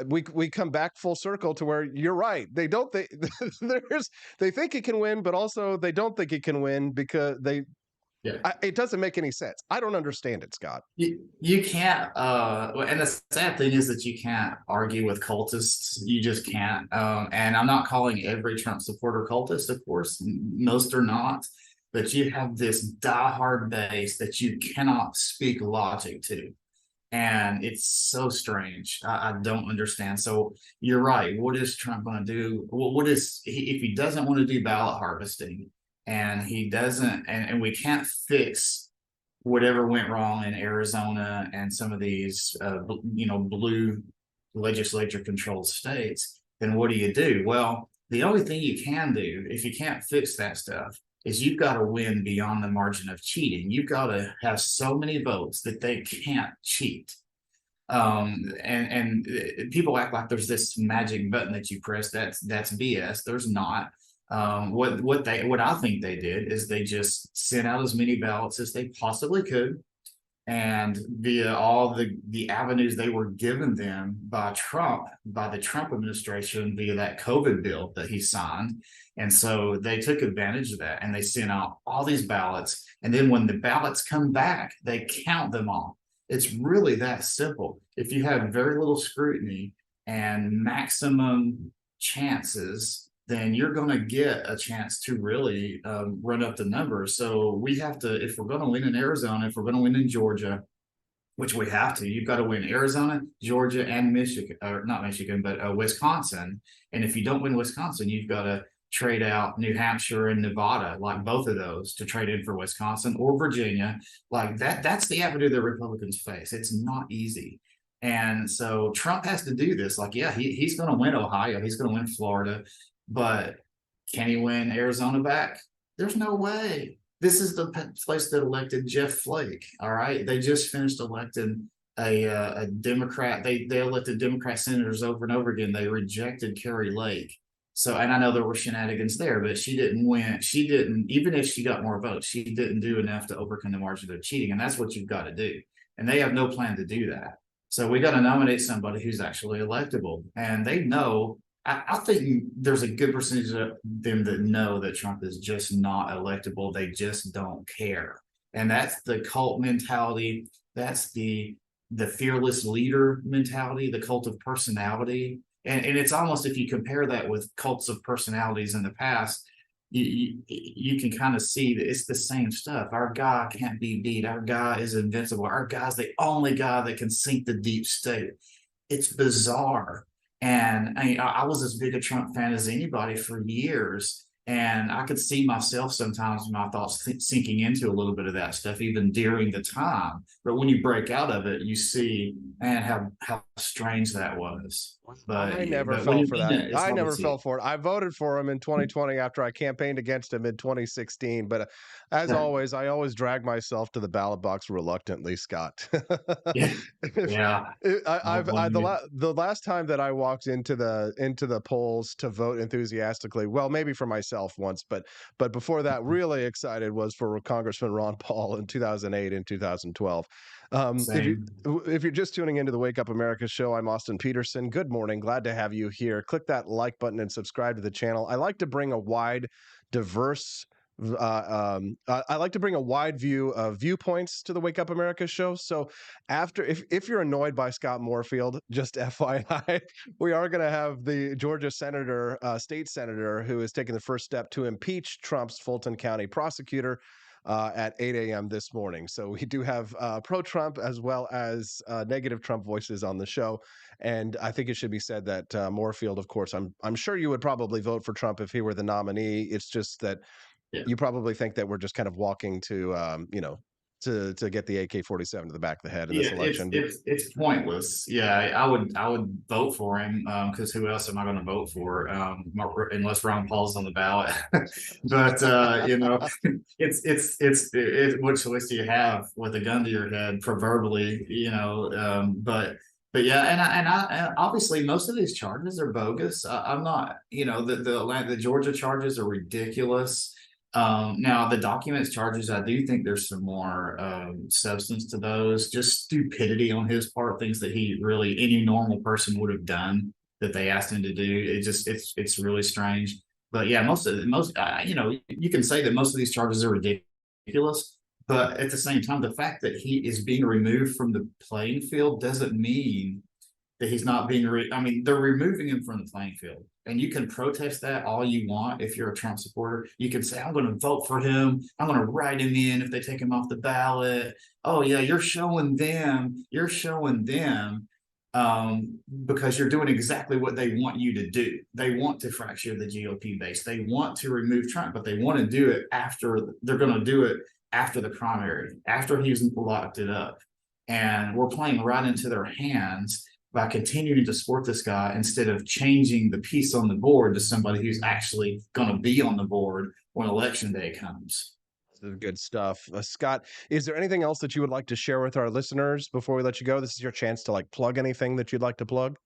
we come back full circle to where you're right. They think it can win, but also they don't think it can win because it doesn't make any sense. I don't understand it, Scott. You can't, and the sad thing is that you can't argue with cultists. You just can't. And I'm not calling every Trump supporter cultist, of course. Most are not. But you have this diehard base that you cannot speak logic to. And it's so strange. I don't understand. So you're right. What is Trump going to do? If he doesn't want to do ballot harvesting, and he doesn't, and we can't fix whatever went wrong in Arizona and some of these, blue legislature controlled states, then what do? Well, the only thing you can do, if you can't fix that stuff, is you've got to win beyond the margin of cheating. You've got to have so many votes that they can't cheat. And people act like there's this magic button that you press. That's BS. There's not. What I think they did is they just sent out as many ballots as they possibly could, and via all the avenues they were given them by the Trump administration via that COVID bill that he signed. And so they took advantage of that and they sent out all these ballots. And then when the ballots come back, they count them all. It's really that simple. If you have very little scrutiny and maximum chances, then you're going to get a chance to really run up the numbers. So we have to, if we're going to win in Arizona, if we're going to win in Georgia, which we have to, you've got to win Arizona, Georgia, and Michigan, or not Michigan, but Wisconsin. And if you don't win Wisconsin, you've got to trade out New Hampshire and Nevada, like both of those, to trade in for Wisconsin or Virginia. Like that's the avenue that Republicans face. It's not easy. And so Trump has to do this. Like, yeah, he's going to win Ohio. He's going to win Florida. But can he win Arizona back? There's no way. This is the place that elected Jeff Flake. All right. They just finished electing a Democrat. They elected Democrat senators over and over again. They rejected Carrie Lake. So, and I know there were shenanigans there, but she didn't win. She didn't, even if she got more votes, she didn't do enough to overcome the margin of cheating. And that's what you've got to do. And they have no plan to do that. So we got to nominate somebody who's actually electable. And they know, I think there's a good percentage of them that know that Trump is just not electable. They just don't care. And that's the cult mentality. That's the fearless leader mentality, the cult of personality. And it's almost, if you compare that with cults of personalities in the past, you can kind of see that it's the same stuff. Our guy can't be beat. Our guy is invincible. Our guy's the only guy that can sink the deep state. It's bizarre. And I was as big a Trump fan as anybody for years. And I could see myself sometimes, my thoughts sinking into a little bit of that stuff, even during the time. But when you break out of it, you see, man, how strange that was. But I never fell for that. I never fell for it. I voted for him in 2020 after I campaigned against him in 2016. But as always, I always drag myself to the ballot box reluctantly, Scott. Yeah. The last time that I walked into the polls to vote enthusiastically, well, maybe for myself, himself once. But before that, really excited was for Congressman Ron Paul in 2008 and 2012. If you're just tuning into the Wake Up America show, I'm Austin Peterson. Good morning. Glad to have you here. Click that like button and subscribe to the channel. I like to bring a wide, diverse I like to bring a wide view of viewpoints to the Wake Up America show. So if you're annoyed by Scott Morefield, just FYI, we are going to have the Georgia senator, state senator, who is taking the first step to impeach Trump's Fulton County prosecutor at 8 a.m. this morning. So we do have pro-Trump as well as negative Trump voices on the show. And I think it should be said that Morefield, of course, I'm sure you would probably vote for Trump if he were the nominee. It's just that you probably think that we're just kind of walking to, to get the AK-47 to the back of the head in this election. It's pointless. Yeah, I would vote for him because who else am I going to vote for unless Ron Paul's on the ballot? But it's what choice do you have with a gun to your head, proverbially? But yeah, and I obviously most of these charges are bogus. I'm not, the Georgia charges are ridiculous. Now the documents charges, I do think there's some more substance to those, just stupidity on his part, things that any normal person would have done that they asked him to do. It's really strange. But yeah, you can say that most of these charges are ridiculous, but at the same time, the fact that he is being removed from the playing field doesn't mean that he's not being they're removing him from the playing field. And you can protest that all you want if you're a Trump supporter. You can say, I'm going to vote for him. I'm going to write him in if they take him off the ballot. Oh, yeah, you're showing them because you're doing exactly what they want you to do. They want to fracture the GOP base. They want to remove Trump, but they want to do it they're going to do it after the primary, after he's locked it up. And we're playing right into their hands by continuing to support this guy instead of changing the piece on the board to somebody who's actually going to be on the board when election day comes. Good stuff. Scott, is there anything else that you would like to share with our listeners before we let you go? This is your chance to plug anything that you'd like to plug.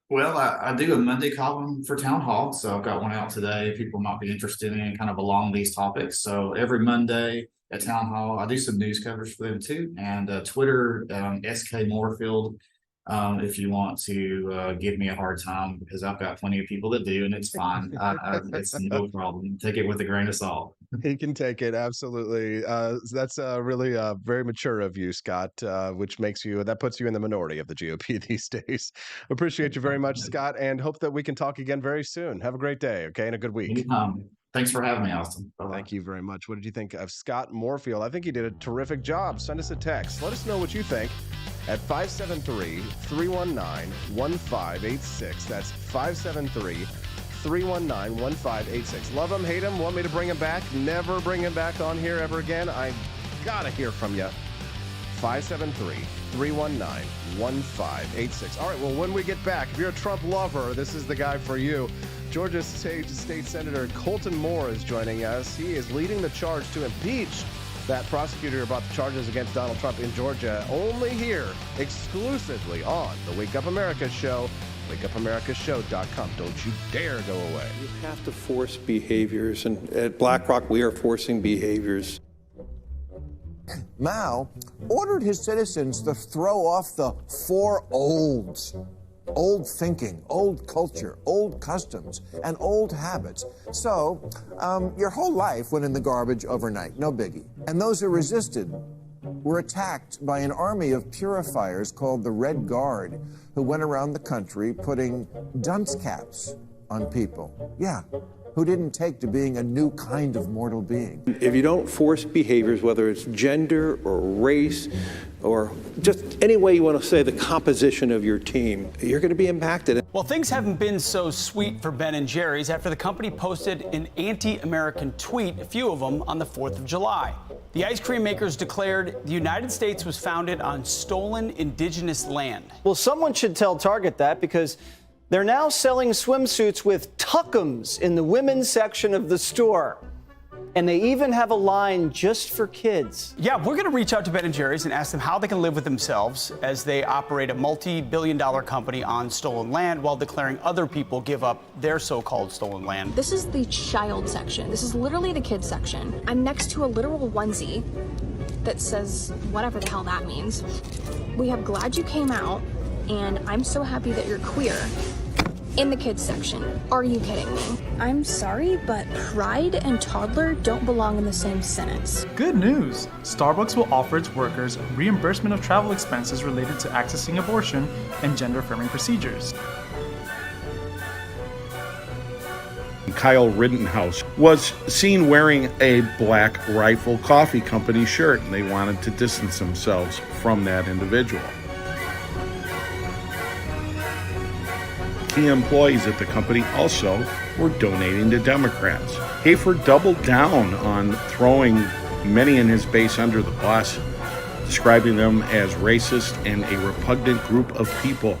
Well, I do a Monday column for Town Hall, so I've got one out today. People might be interested in kind of along these topics. So every Monday at Town Hall, I do some news coverage for them too, and Twitter, SK Morefield. If you want to give me a hard time, because I've got plenty of people that do, and it's fine. It's no problem. Take it with a grain of salt. He can take it. Absolutely. That's really very mature of you, Scott, which puts you in the minority of the GOP these days. Appreciate you very much, Scott, and hope that we can talk again very soon. Have a great day, okay, and a good week. Thanks for having me, Austin. Bye-bye. Thank you very much. What did you think of Scott Morefield? I think he did a terrific job. Send us a text. Let us know what you think at 573-319-1586. That's 573-319-1586. Love him, hate him, want me to bring him back? Never bring him back on here ever again. I gotta hear from you. 573-319-1586. All right, well, when we get back, if you're a Trump lover, this is the guy for you. Georgia State Senator Colton Moore is joining us. He is leading the charge to impeach that prosecutor about the charges against Donald Trump in Georgia, only here, exclusively on the Wake Up America show, wakeupAmericaShow.com. Don't you dare go away. You have to force behaviors, and at BlackRock, we are forcing behaviors. Mao ordered his citizens to throw off the four olds. Old thinking, old culture, old customs, and old habits. So, your whole life went in the garbage overnight, no biggie. And those who resisted were attacked by an army of purifiers called the Red Guard, who went around the country putting dunce caps on people. Yeah, who didn't take to being a new kind of mortal being. If you don't force behaviors, whether it's gender or race or just any way you want to say the composition of your team, you're going to be impacted. Well, things haven't been so sweet for Ben & Jerry's after the company posted an anti-American tweet, a few of them, on the 4th of July. The ice cream makers declared the United States was founded on stolen indigenous land. Well, someone should tell Target that, because they're now selling swimsuits with tuckums in the women's section of the store. And they even have a line just for kids. Yeah, we're going to reach out to Ben & Jerry's and ask them how they can live with themselves as they operate a multi-billion-dollar company on stolen land while declaring other people give up their so-called stolen land. This is the child section. This is literally the kids section. I'm next to a literal onesie that says whatever the hell that means. We have "Glad you came out" and "I'm so happy that you're queer" in the kids section. Are you kidding me? I'm sorry, but pride and toddler don't belong in the same sentence. Good news! Starbucks will offer its workers reimbursement of travel expenses related to accessing abortion and gender-affirming procedures. Kyle Rittenhouse was seen wearing a Black Rifle Coffee Company shirt, and they wanted to distance themselves from that individual. Key employees at the company also were donating to Democrats. Hayford doubled down on throwing many in his base under the bus, describing them as racist and a repugnant group of people.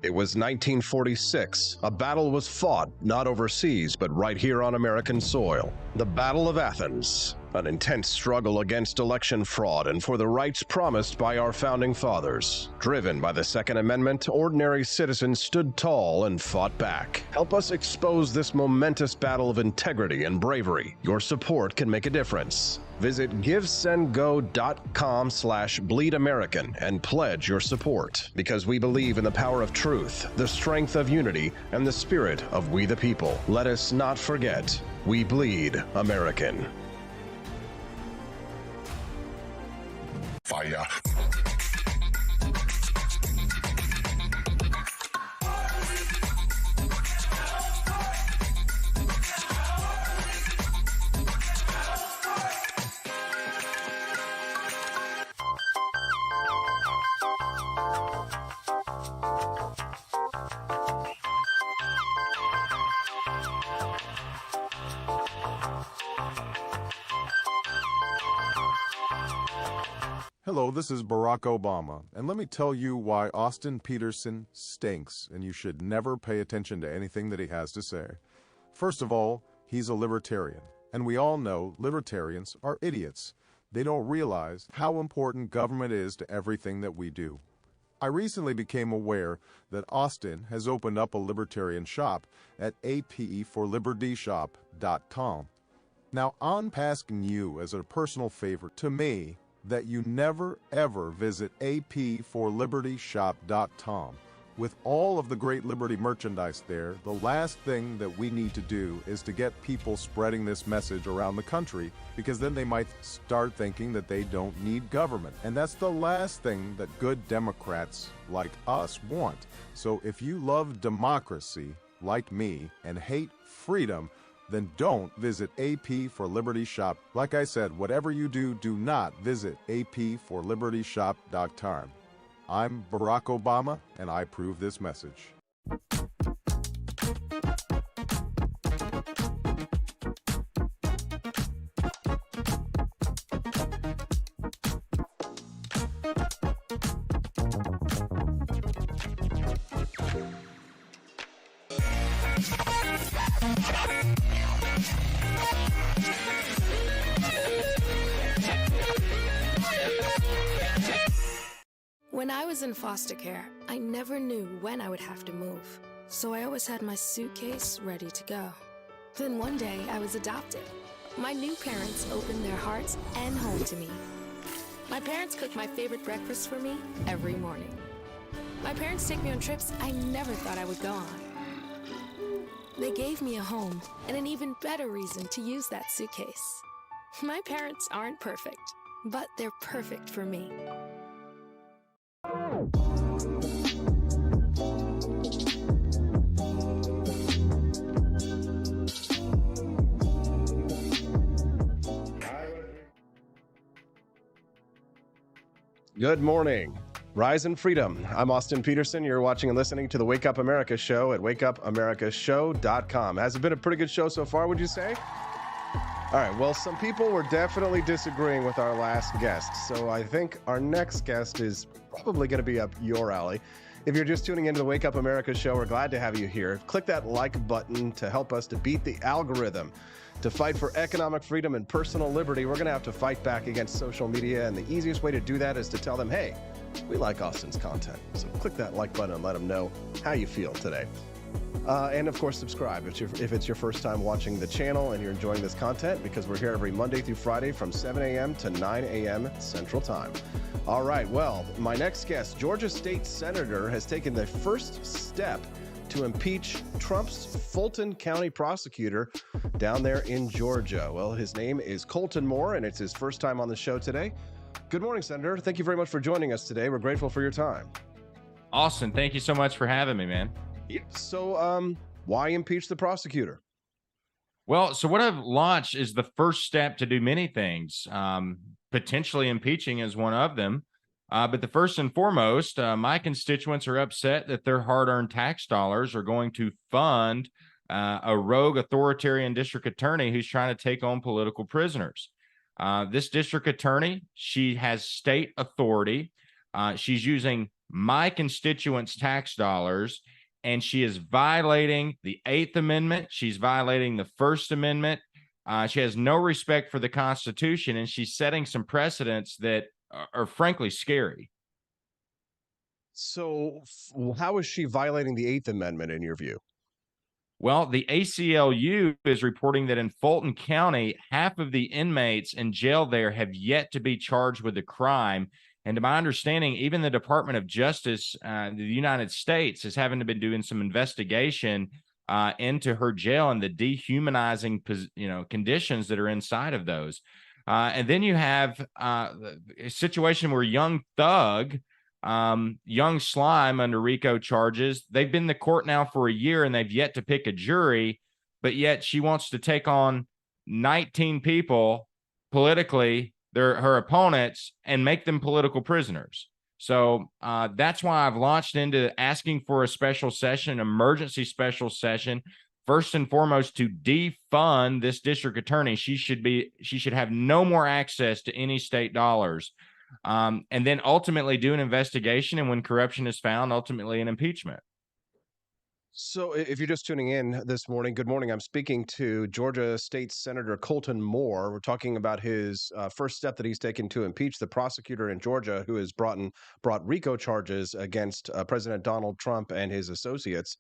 It was 1946. A battle was fought, not overseas, but right here on American soil. The Battle of Athens, an intense struggle against election fraud and for the rights promised by our founding fathers. Driven by the Second Amendment, ordinary citizens stood tall and fought back. Help us expose this momentous battle of integrity and bravery. Your support can make a difference. Visit givesendgo.com/bleedamerican and pledge your support, because we believe in the power of truth, the strength of unity, and the spirit of we the people. Let us not forget, we bleed American. Fire. Hello, this is Barack Obama, and let me tell you why Austin Petersen stinks, and you should never pay attention to anything that he has to say. First of all, he's a libertarian, and we all know libertarians are idiots. They don't realize how important government is to everything that we do. I recently became aware that Austin has opened up a libertarian shop at apeforlibertyshop.com. Now, I'm asking you as a personal favor to me that you never ever visit apeforlibertyshop.com. With all of the great Liberty merchandise there, the last thing that we need to do is to get people spreading this message around the country, because then they might start thinking that they don't need government. And that's the last thing that good Democrats like us want. So if you love democracy, like me, and hate freedom, then don't visit AP for Liberty Shop. Like I said, whatever you do, do not visit aporlibertyshop.com. I'm Barack Obama, and I approve this message. When I was in foster care, I never knew when I would have to move, so I always had my suitcase ready to go. Then one day, I was adopted. My new parents opened their hearts and home to me. My parents cook my favorite breakfast for me every morning. My parents take me on trips I never thought I would go on. They gave me a home and an even better reason to use that suitcase. My parents aren't perfect, but they're perfect for me. Good morning. Rise in freedom. I'm Austin Peterson. You're watching and listening to the Wake Up America show at wakeupAmericaShow.com. Has it been a pretty good show so far, would you say? All right. Well, some people were definitely disagreeing with our last guest. So I think our next guest is probably going to be up your alley. If you're just tuning into the Wake Up America show, we're glad to have you here. Click that like button to help us to beat the algorithm. To fight for economic freedom and personal liberty, we're going to have to fight back against social media. And the easiest way to do that is to tell them, hey, we like Austin's content. So click that like button and let them know how you feel today. And of course, subscribe if it's your first time watching the channel and you're enjoying this content, because we're here every Monday through Friday from 7 a.m. to 9 a.m. Central Time. All right. Well, my next guest, Georgia State Senator, has taken the first step to impeach Trump's Fulton County prosecutor down there in Georgia. Well, his name is Colton Moore, and it's his first time on the show today. Good morning, Senator. Thank you very much for joining us today. We're grateful for your time. Austin, thank you so much for having me, man. So, why impeach the prosecutor? Well, so what I've launched is the first step to do many things. Potentially impeaching is one of them. But the first and foremost, my constituents are upset that their hard-earned tax dollars are going to fund a rogue authoritarian district attorney who's trying to take on political prisoners. This district attorney, she has state authority. She's using my constituents' tax dollars, and she is violating the 8th Amendment. She's violating the First Amendment. She has no respect for the Constitution, and she's setting some precedents that are frankly scary. So how is she violating the 8th Amendment in your view? Well, the ACLU is reporting that in Fulton County, half of the inmates in jail there have yet to be charged with a crime. And to my understanding, even the Department of Justice, the United States, is having to be doing some investigation into her jail and the dehumanizing, conditions that are inside of those. And then you have a situation where young thug, young slime under RICO charges, they've been in the court now for a year and they've yet to pick a jury, but yet she wants to take on 19 people politically, her opponents, and make them political prisoners. So that's why I've launched into asking for a special session, emergency special session, first and foremost, to defund this district attorney. She should have no more access to any state dollars. And then ultimately do an investigation. And when corruption is found, ultimately an impeachment. So if you're just tuning in this morning, good morning. I'm speaking to Georgia State Senator Colton Moore. We're talking about his first step that he's taken to impeach the prosecutor in Georgia who has brought RICO charges against President Donald Trump and his associates.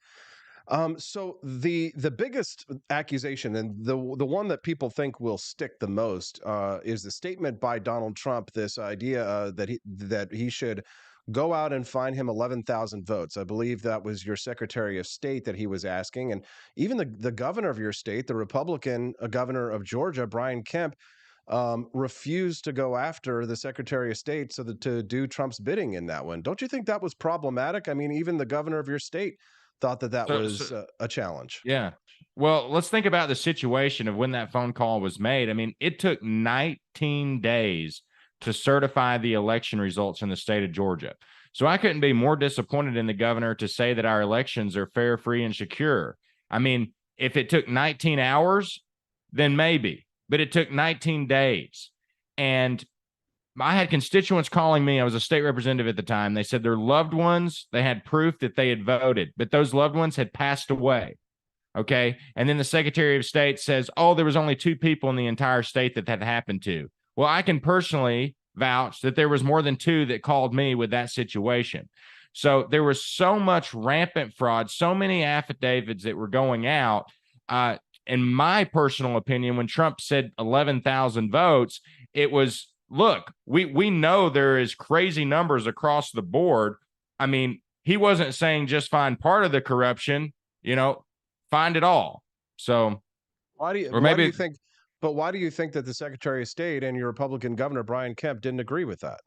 So the biggest accusation, and the one that people think will stick the most, is the statement by Donald Trump. This idea that he should go out and find him 11,000 votes. I believe that was your Secretary of State that he was asking, and even the governor of your state, the Republican governor of Georgia, Brian Kemp, refused to go after the Secretary of State to do Trump's bidding in that one. Don't you think that was problematic? I mean, even the governor of your state thought that was a challenge. Yeah. Well, let's think about the situation of when that phone call was made. I mean, it took 19 days to certify the election results in the state of Georgia. So I couldn't be more disappointed in the governor to say that our elections are fair, free, and secure. I mean, if it took 19 hours, then maybe, but it took 19 days. And I had constituents calling me. I was a state representative at the time. They said their loved ones, they had proof that they had voted, but those loved ones had passed away. Okay. And then the Secretary of State says, oh, there was only 2 people in the entire state that happened to. Well, I can personally vouch that there was more than 2 that called me with that situation. So there was so much rampant fraud, so many affidavits that were going out. In my personal opinion, when Trump said 11,000 votes, it was, look, we know there is crazy numbers across the board. I mean, he wasn't saying just find part of the corruption, find it all. So why do you think that the Secretary of State and your Republican governor, Brian Kemp, didn't agree with that?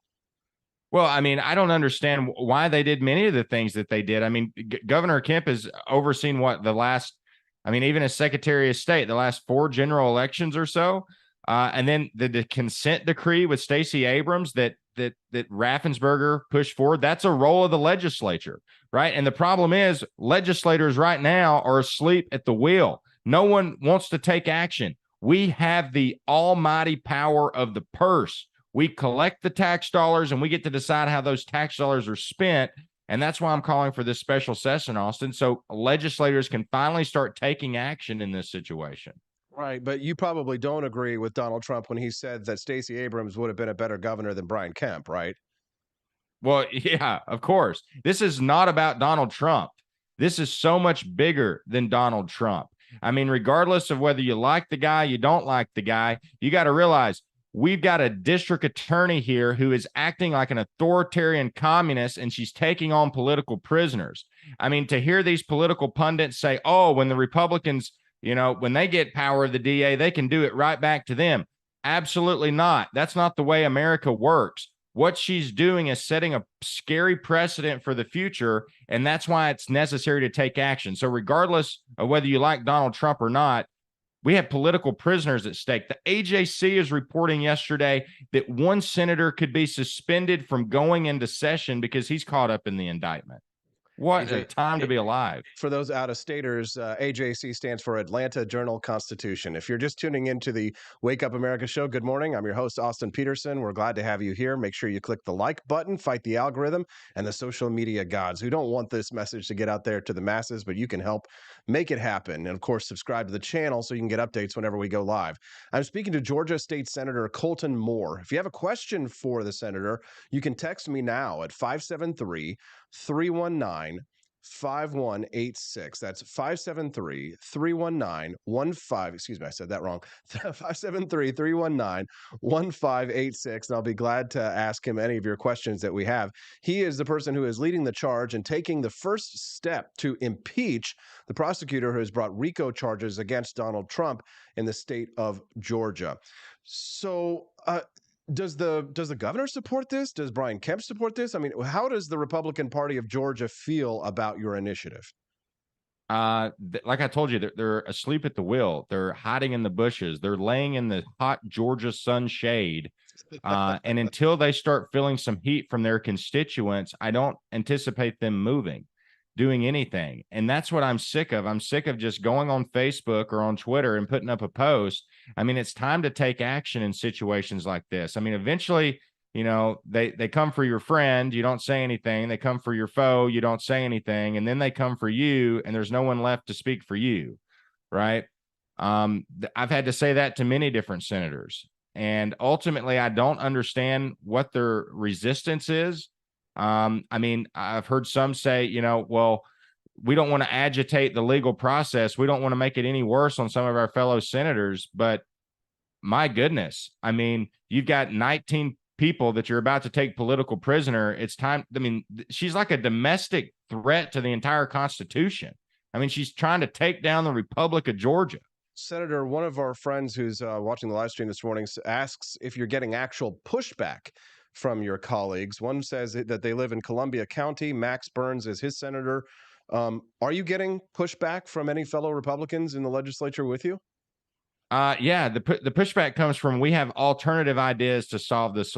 Well, I mean, I don't understand why they did many of the things that they did. I mean, Governor Kemp has overseen even as Secretary of State, the last 4 general elections or so. And then the consent decree with Stacey Abrams that Raffensperger pushed forward, that's a role of the legislature, right? And the problem is legislators right now are asleep at the wheel. No one wants to take action. We have the almighty power of the purse. We collect the tax dollars and we get to decide how those tax dollars are spent. And that's why I'm calling for this special session, Austin, so legislators can finally start taking action in this situation. Right, but you probably don't agree with Donald Trump when he said that Stacey Abrams would have been a better governor than Brian Kemp, right? Well, yeah, of course. This is not about Donald Trump. This is so much bigger than Donald Trump. I mean, regardless of whether you like the guy, you don't like the guy, you got to realize we've got a district attorney here who is acting like an authoritarian communist, and she's taking on political prisoners. I mean, to hear these political pundits say, oh, when the Republicans, when they get power of the DA, they can do it right back to them. Absolutely not. That's not the way America works. What she's doing is setting a scary precedent for the future, and that's why it's necessary to take action. So regardless of whether you like Donald Trump or not, we have political prisoners at stake. The AJC is reporting yesterday that one senator could be suspended from going into session because he's caught up in the indictment. What a time to be alive. For those out-of-staters, AJC stands for Atlanta Journal-Constitution. If you're just tuning into the Wake Up America show, good morning. I'm your host, Austin Peterson. We're glad to have you here. Make sure you click the like button, fight the algorithm, and the social media gods who don't want this message to get out there to the masses, but you can help make it happen. And, of course, subscribe to the channel so you can get updates whenever we go live. I'm speaking to Georgia State Senator Colton Moore. If you have a question for the senator, you can text me now at 573-319-5186. That's 573-319-15. Excuse me, I said that wrong. 573-319-1586. And I'll be glad to ask him any of your questions that we have. He is the person who is leading the charge and taking the first step to impeach the prosecutor who has brought RICO charges against Donald Trump in the state of Georgia. So, does the governor support this? Does Brian Kemp support this? I mean, how does the Republican Party of Georgia feel about your initiative? Like I told you, they're asleep at the wheel. They're hiding in the bushes. They're laying in the hot Georgia sunshade. And until they start feeling some heat from their constituents, I don't anticipate them doing anything. And that's what I'm sick of. I'm sick of just going on Facebook or on Twitter and putting up a post. I mean, it's time to take action in situations like this. I mean, eventually, they come for your friend, you don't say anything. They come for your foe, you don't say anything. And then they come for you, and there's no one left to speak for you, right? I've had to say that to many different senators. And ultimately, I don't understand what their resistance is. I mean, I've heard some say, well, we don't want to agitate the legal process. We don't want to make it any worse on some of our fellow senators. But my goodness, I mean, you've got 19 people that you're about to take political prisoner. It's time. I mean, she's like a domestic threat to the entire Constitution. I mean, she's trying to take down the Republic of Georgia. Senator, one of our friends who's watching the live stream this morning asks if you're getting actual pushback from your colleagues. One says that they live in Columbia County. Max Burns is his senator. Are you getting pushback from any fellow Republicans in the legislature with you? Yeah, the pushback comes from, we have alternative ideas to solve this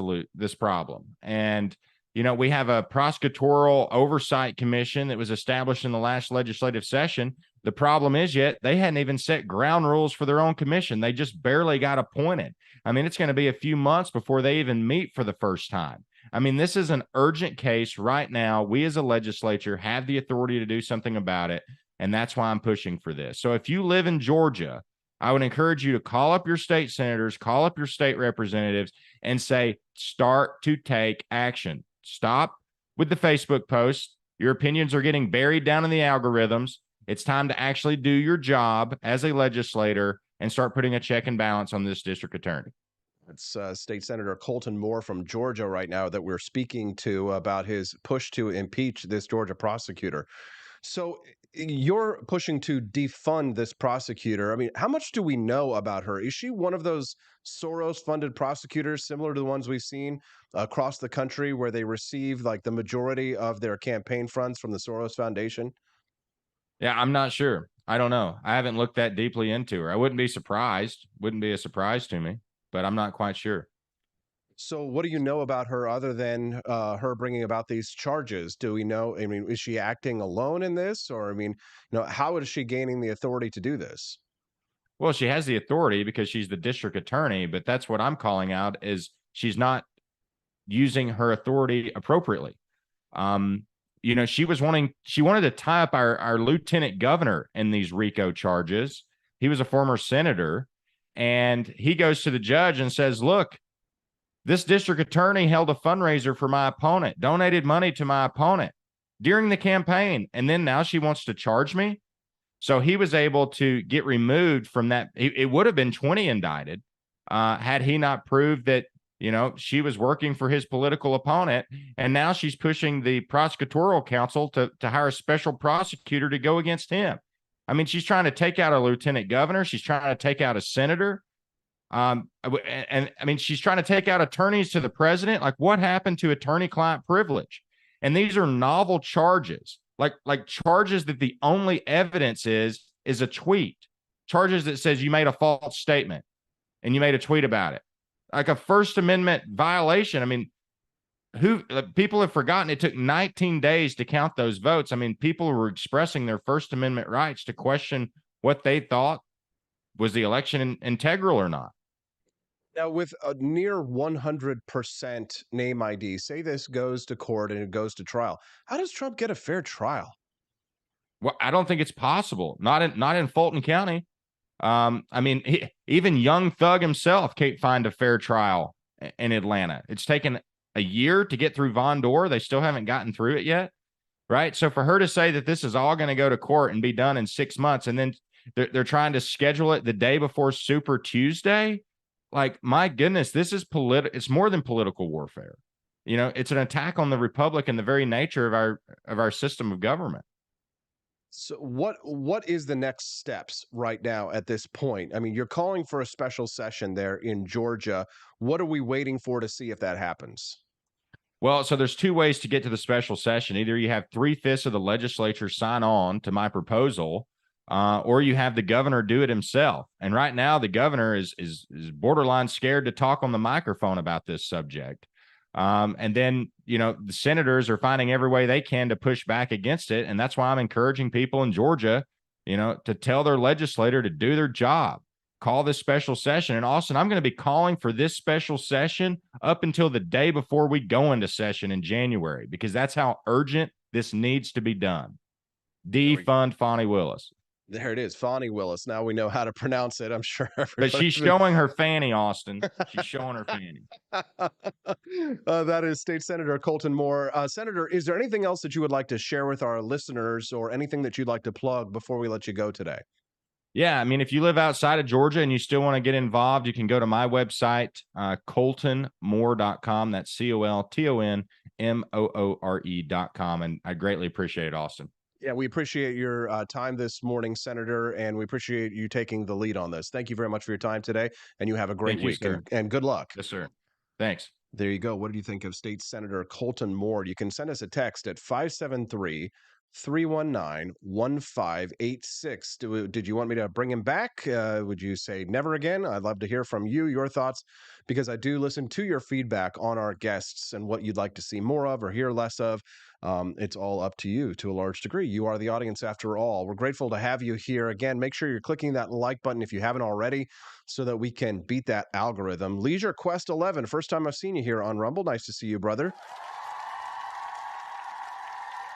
problem. And, we have a prosecutorial oversight commission that was established in the last legislative session. The problem is they hadn't even set ground rules for their own commission. They just barely got appointed. I mean, it's going to be a few months before they even meet for the first time. I mean, this is an urgent case right now. We as a legislature have the authority to do something about it. And that's why I'm pushing for this. So if you live in Georgia, I would encourage you to call up your state senators, call up your state representatives, and say, start to take action. Stop with the Facebook posts. Your opinions are getting buried down in the algorithms. It's time to actually do your job as a legislator and start putting a check and balance on this district attorney. It's State Senator Colton Moore from Georgia right now that we're speaking to about his push to impeach this Georgia prosecutor. So you're pushing to defund this prosecutor. I mean, how much do we know about her? Is she one of those Soros-funded prosecutors similar to the ones we've seen across the country where they receive like the majority of their campaign funds from the Soros Foundation? Yeah, I'm not sure. I don't know. I haven't looked that deeply into her. I wouldn't be surprised. Wouldn't be a surprise to me, but I'm not quite sure. So what do you know about her other than her bringing about these charges? Do we know, I mean, is she acting alone in this? Or, I mean, how is she gaining the authority to do this? Well, she has the authority because she's the district attorney, but that's what I'm calling out is she's not using her authority appropriately. She wanted to tie up our lieutenant governor in these RICO charges. He was a former senator, and he goes to the judge and says, look, this district attorney held a fundraiser for my opponent, donated money to my opponent during the campaign, and then now she wants to charge me. So he was able to get removed from that. It would have been 20 indicted had he not proved that, she was working for his political opponent. And now she's pushing the prosecutorial counsel to hire a special prosecutor to go against him. I mean, she's trying to take out a lieutenant governor. She's trying to take out a senator. And I mean, she's trying to take out attorneys to the president. Like, what happened to attorney-client privilege? And these are novel charges, like charges that the only evidence is a tweet, charges that says you made a false statement and you made a tweet about it, like a First Amendment violation. I mean, people have forgotten it took 19 days to count those votes. I mean, people were expressing their First Amendment rights to question what they thought was the election integral or not. Now, with a near 100% name ID, say this goes to court and it goes to trial. How does Trump get a fair trial? Well, I don't think it's possible. Not in Fulton County. I mean, even Young Thug himself can't find a fair trial in Atlanta. It's taken a year to get through Von Dorr. They still haven't gotten through it yet, right? So for her to say that this is all going to go to court and be done in 6 months, and then they're trying to schedule it the day before Super Tuesday, like, my goodness, this is it's more than political warfare. It's an attack on the republic and the very nature of our system of government. So what is the next steps right now at this point? I mean, you're calling for a special session there in Georgia. What are we waiting for to see if that happens? Well, so there's two ways to get to the special session. Either you have 3/5 of the legislature sign on to my proposal, or you have the governor do it himself. And right now, the governor is borderline scared to talk on the microphone about this subject. And then, the senators are finding every way they can to push back against it. And that's why I'm encouraging people in Georgia, to tell their legislator to do their job, call this special session. And Austin, I'm going to be calling for this special session up until the day before we go into session in January, because that's how urgent this needs to be done. Defund Fani Willis. There it is, Fani Willis. Now we know how to pronounce it. I'm sure. But she's showing her fanny, Austin. She's showing her fanny. That is State Senator Colton Moore. Senator, is there anything else that you would like to share with our listeners, or anything that you'd like to plug before we let you go today? Yeah, I mean, if you live outside of Georgia and you still want to get involved, you can go to my website, coltonmoore.com. That's ColtonMoore.com. And I greatly appreciate it, Austin. Yeah, we appreciate your time this morning, Senator, and we appreciate you taking the lead on this. Thank you very much for your time today, and you have a great week, and good luck. Yes, sir. Thanks. There you go. What do you think of State Senator Colton Moore? You can send us a text at 573-319-1586. Did you want me to bring him back? Would you say never again? I'd love to hear from you, your thoughts, because I do listen to your feedback on our guests and what you'd like to see more of or hear less of. It's all up to you to a large degree. You are the audience after all. We're grateful to have you here. Again, make sure you're clicking that like button if you haven't already so that we can beat that algorithm. Leisure Quest 11, first time I've seen you here on Rumble. Nice to see you, brother.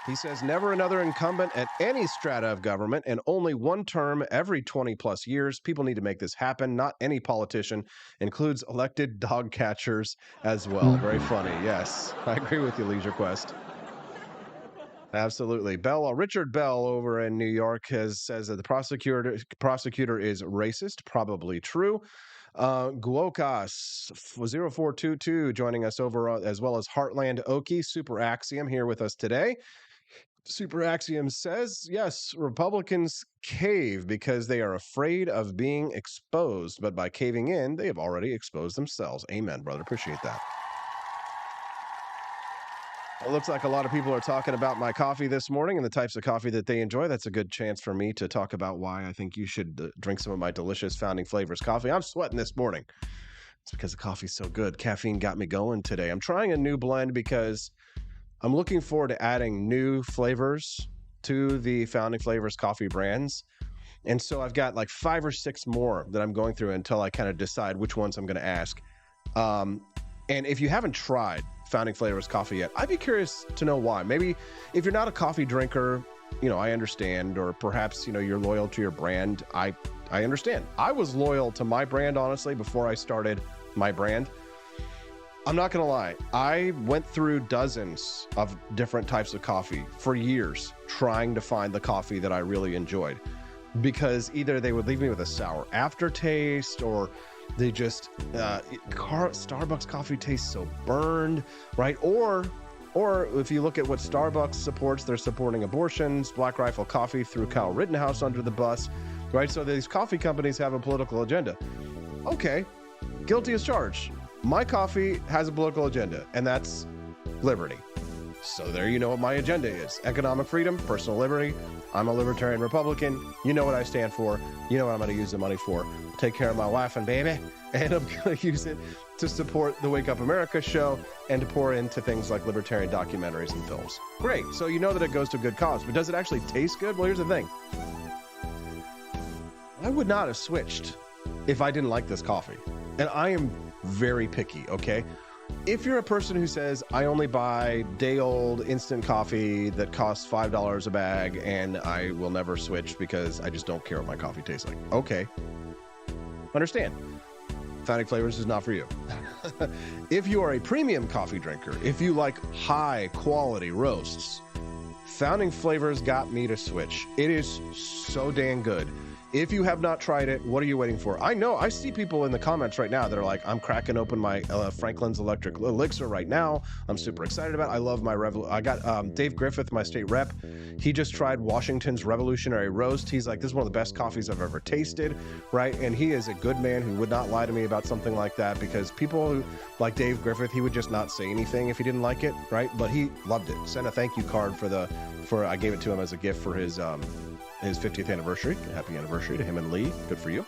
He says never another incumbent at any strata of government and only one term every 20 plus years. People need to make this happen. Not any politician. Includes elected dog catchers as well. Very funny. Yes, I agree with you, Leisure Quest. Absolutely. Richard Bell over in New York says that the prosecutor is racist. Probably true. Guokas 0422 joining us over as well as Heartland Okie, Super Axiom here with us today. Super Axiom says, yes, Republicans cave because they are afraid of being exposed, but by caving in, they have already exposed themselves. Amen, brother. Appreciate that. It looks like a lot of people are talking about my coffee this morning and the types of coffee that they enjoy. That's a good chance for me to talk about why I think you should drink some of my delicious Founding Flavors coffee. I'm sweating this morning. It's because the coffee's so good. Caffeine got me going today. I'm trying a new blend because I'm looking forward to adding new flavors to the Founding Flavors coffee brands. And so I've got like 5 or 6 more that I'm going through until I kind of decide which ones I'm going to ask. And if you haven't tried Founding Flavors coffee yet, I'd be curious to know why. Maybe if you're not a coffee drinker, I understand, or perhaps, you're loyal to your brand. I understand. I was loyal to my brand, honestly, before I started my brand. I'm not going to lie. I went through dozens of different types of coffee for years trying to find the coffee that I really enjoyed, because either they would leave me with a sour aftertaste, or they just Starbucks coffee tastes so burned, right? Or if you look at what Starbucks supports, they're supporting abortions, Black Rifle Coffee threw Kyle Rittenhouse under the bus, right? So these coffee companies have a political agenda. Okay, guilty as charged. My coffee has a political agenda, and that's liberty. So there you know what my agenda is. Economic freedom, personal liberty. I'm a libertarian Republican. You know what I stand for. You know what I'm going to use the money for. Take care of my wife and baby, and I'm going to use it to support the Wake Up America show and to pour into things like libertarian documentaries and films. Great. So you know that it goes to a good cause, but does it actually taste good? Well, here's the thing. I would not have switched if I didn't like this coffee. And I am very picky, okay? If you're a person who says, I only buy day-old instant coffee that costs $5 a bag and I will never switch because I just don't care what my coffee tastes like. Okay. Understand. Founding Flavors is not for you. If you are a premium coffee drinker, if you like high-quality roasts, Founding Flavors got me to switch. It is so dang good. If you have not tried it, what are you waiting for? I know, I see people in the comments right now that are like, I'm cracking open my Franklin's Electric Elixir right now. I'm super excited about it. I love my I got Dave Griffith, my state rep. He just tried Washington's Revolutionary Roast. He's like, this is one of the best coffees I've ever tasted, right? And he is a good man who would not lie to me about something like that, because people who, like Dave Griffith, he would just not say anything if he didn't like it, right? But he loved it. Sent a thank you card I gave it to him as a gift for his 50th anniversary. Happy anniversary to him and Lee. Good for you.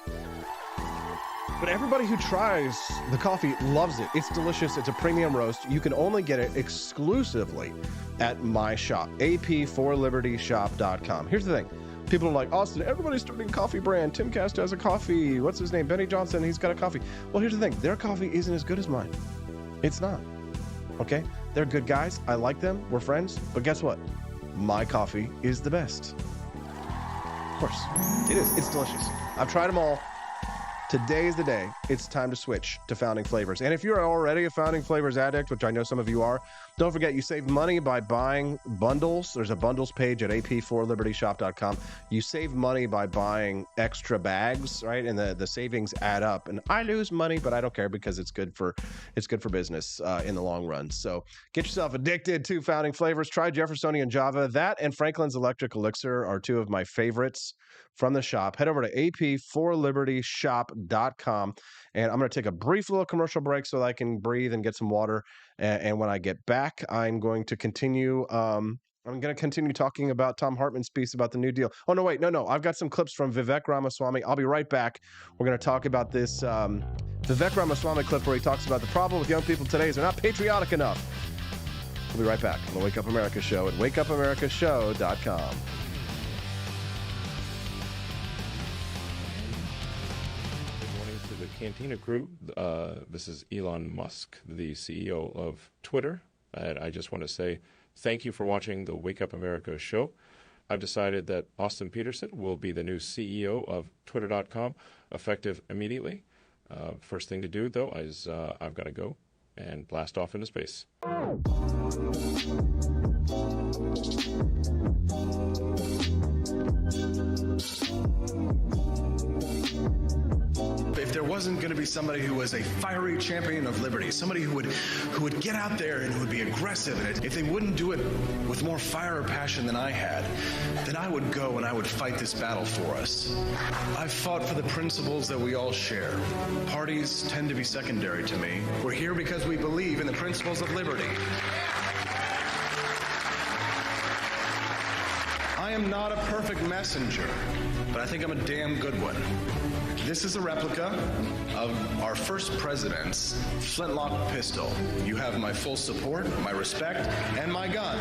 But everybody who tries the coffee loves it. It's delicious. It's a premium roast. You can only get it exclusively at my shop, ap4libertyshop.com. Here's the thing. People are like, Austin, everybody's starting a coffee brand. Tim Cast has a coffee. What's his name? Benny Johnson. He's got a coffee. Well, here's the thing. Their coffee isn't as good as mine. It's not. Okay? They're good guys. I like them. We're friends. But guess what? My coffee is the best. Of course, it is. It's delicious. I've tried them all. Today is the day. It's time to switch to Founding Flavors. And if you're already a Founding Flavors addict, which I know some of you are, don't forget you save money by buying bundles. There's a bundles page at ap4libertyshop.com. You save money by buying extra bags, right? And the savings add up. And I lose money, but I don't care because it's good for business in the long run. So get yourself addicted to Founding Flavors. Try Jeffersonian Java. That and Franklin's Electric Elixir are two of my favorites from the shop. Head over to ap4libertyshop.com, and I'm going to take a brief little commercial break so that I can breathe and get some water. And when I get back, I'm going to continue. I'm going to continue talking about Tom Hartman's piece about the New Deal. Oh, no, wait. No. I've got some clips from Vivek Ramaswamy. I'll be right back. We're going to talk about this Vivek Ramaswamy clip where he talks about the problem with young people today is they're not patriotic enough. We'll be right back on the Wake Up America Show at wakeupAmericaShow.com. Cantina Group. This is Elon Musk, the CEO of Twitter. And I just want to say Thank you for watching the Wake Up America show. I've decided that Austin Peterson will be the new CEO of Twitter.com, effective immediately. First thing to do, though, is I've got to go and blast off into space. If there wasn't going to be somebody who was a fiery champion of liberty, somebody who would get out there and who would be aggressive, and if they wouldn't do it with more fire or passion than I had, then I would go and I would fight this battle for us. I've fought for the principles that we all share. Parties tend to be secondary to me. We're here because we believe in the principles of liberty. I am not a perfect messenger, but I think I'm a damn good one. This is a replica of our first president's flintlock pistol. You have my full support, my respect, and my gun.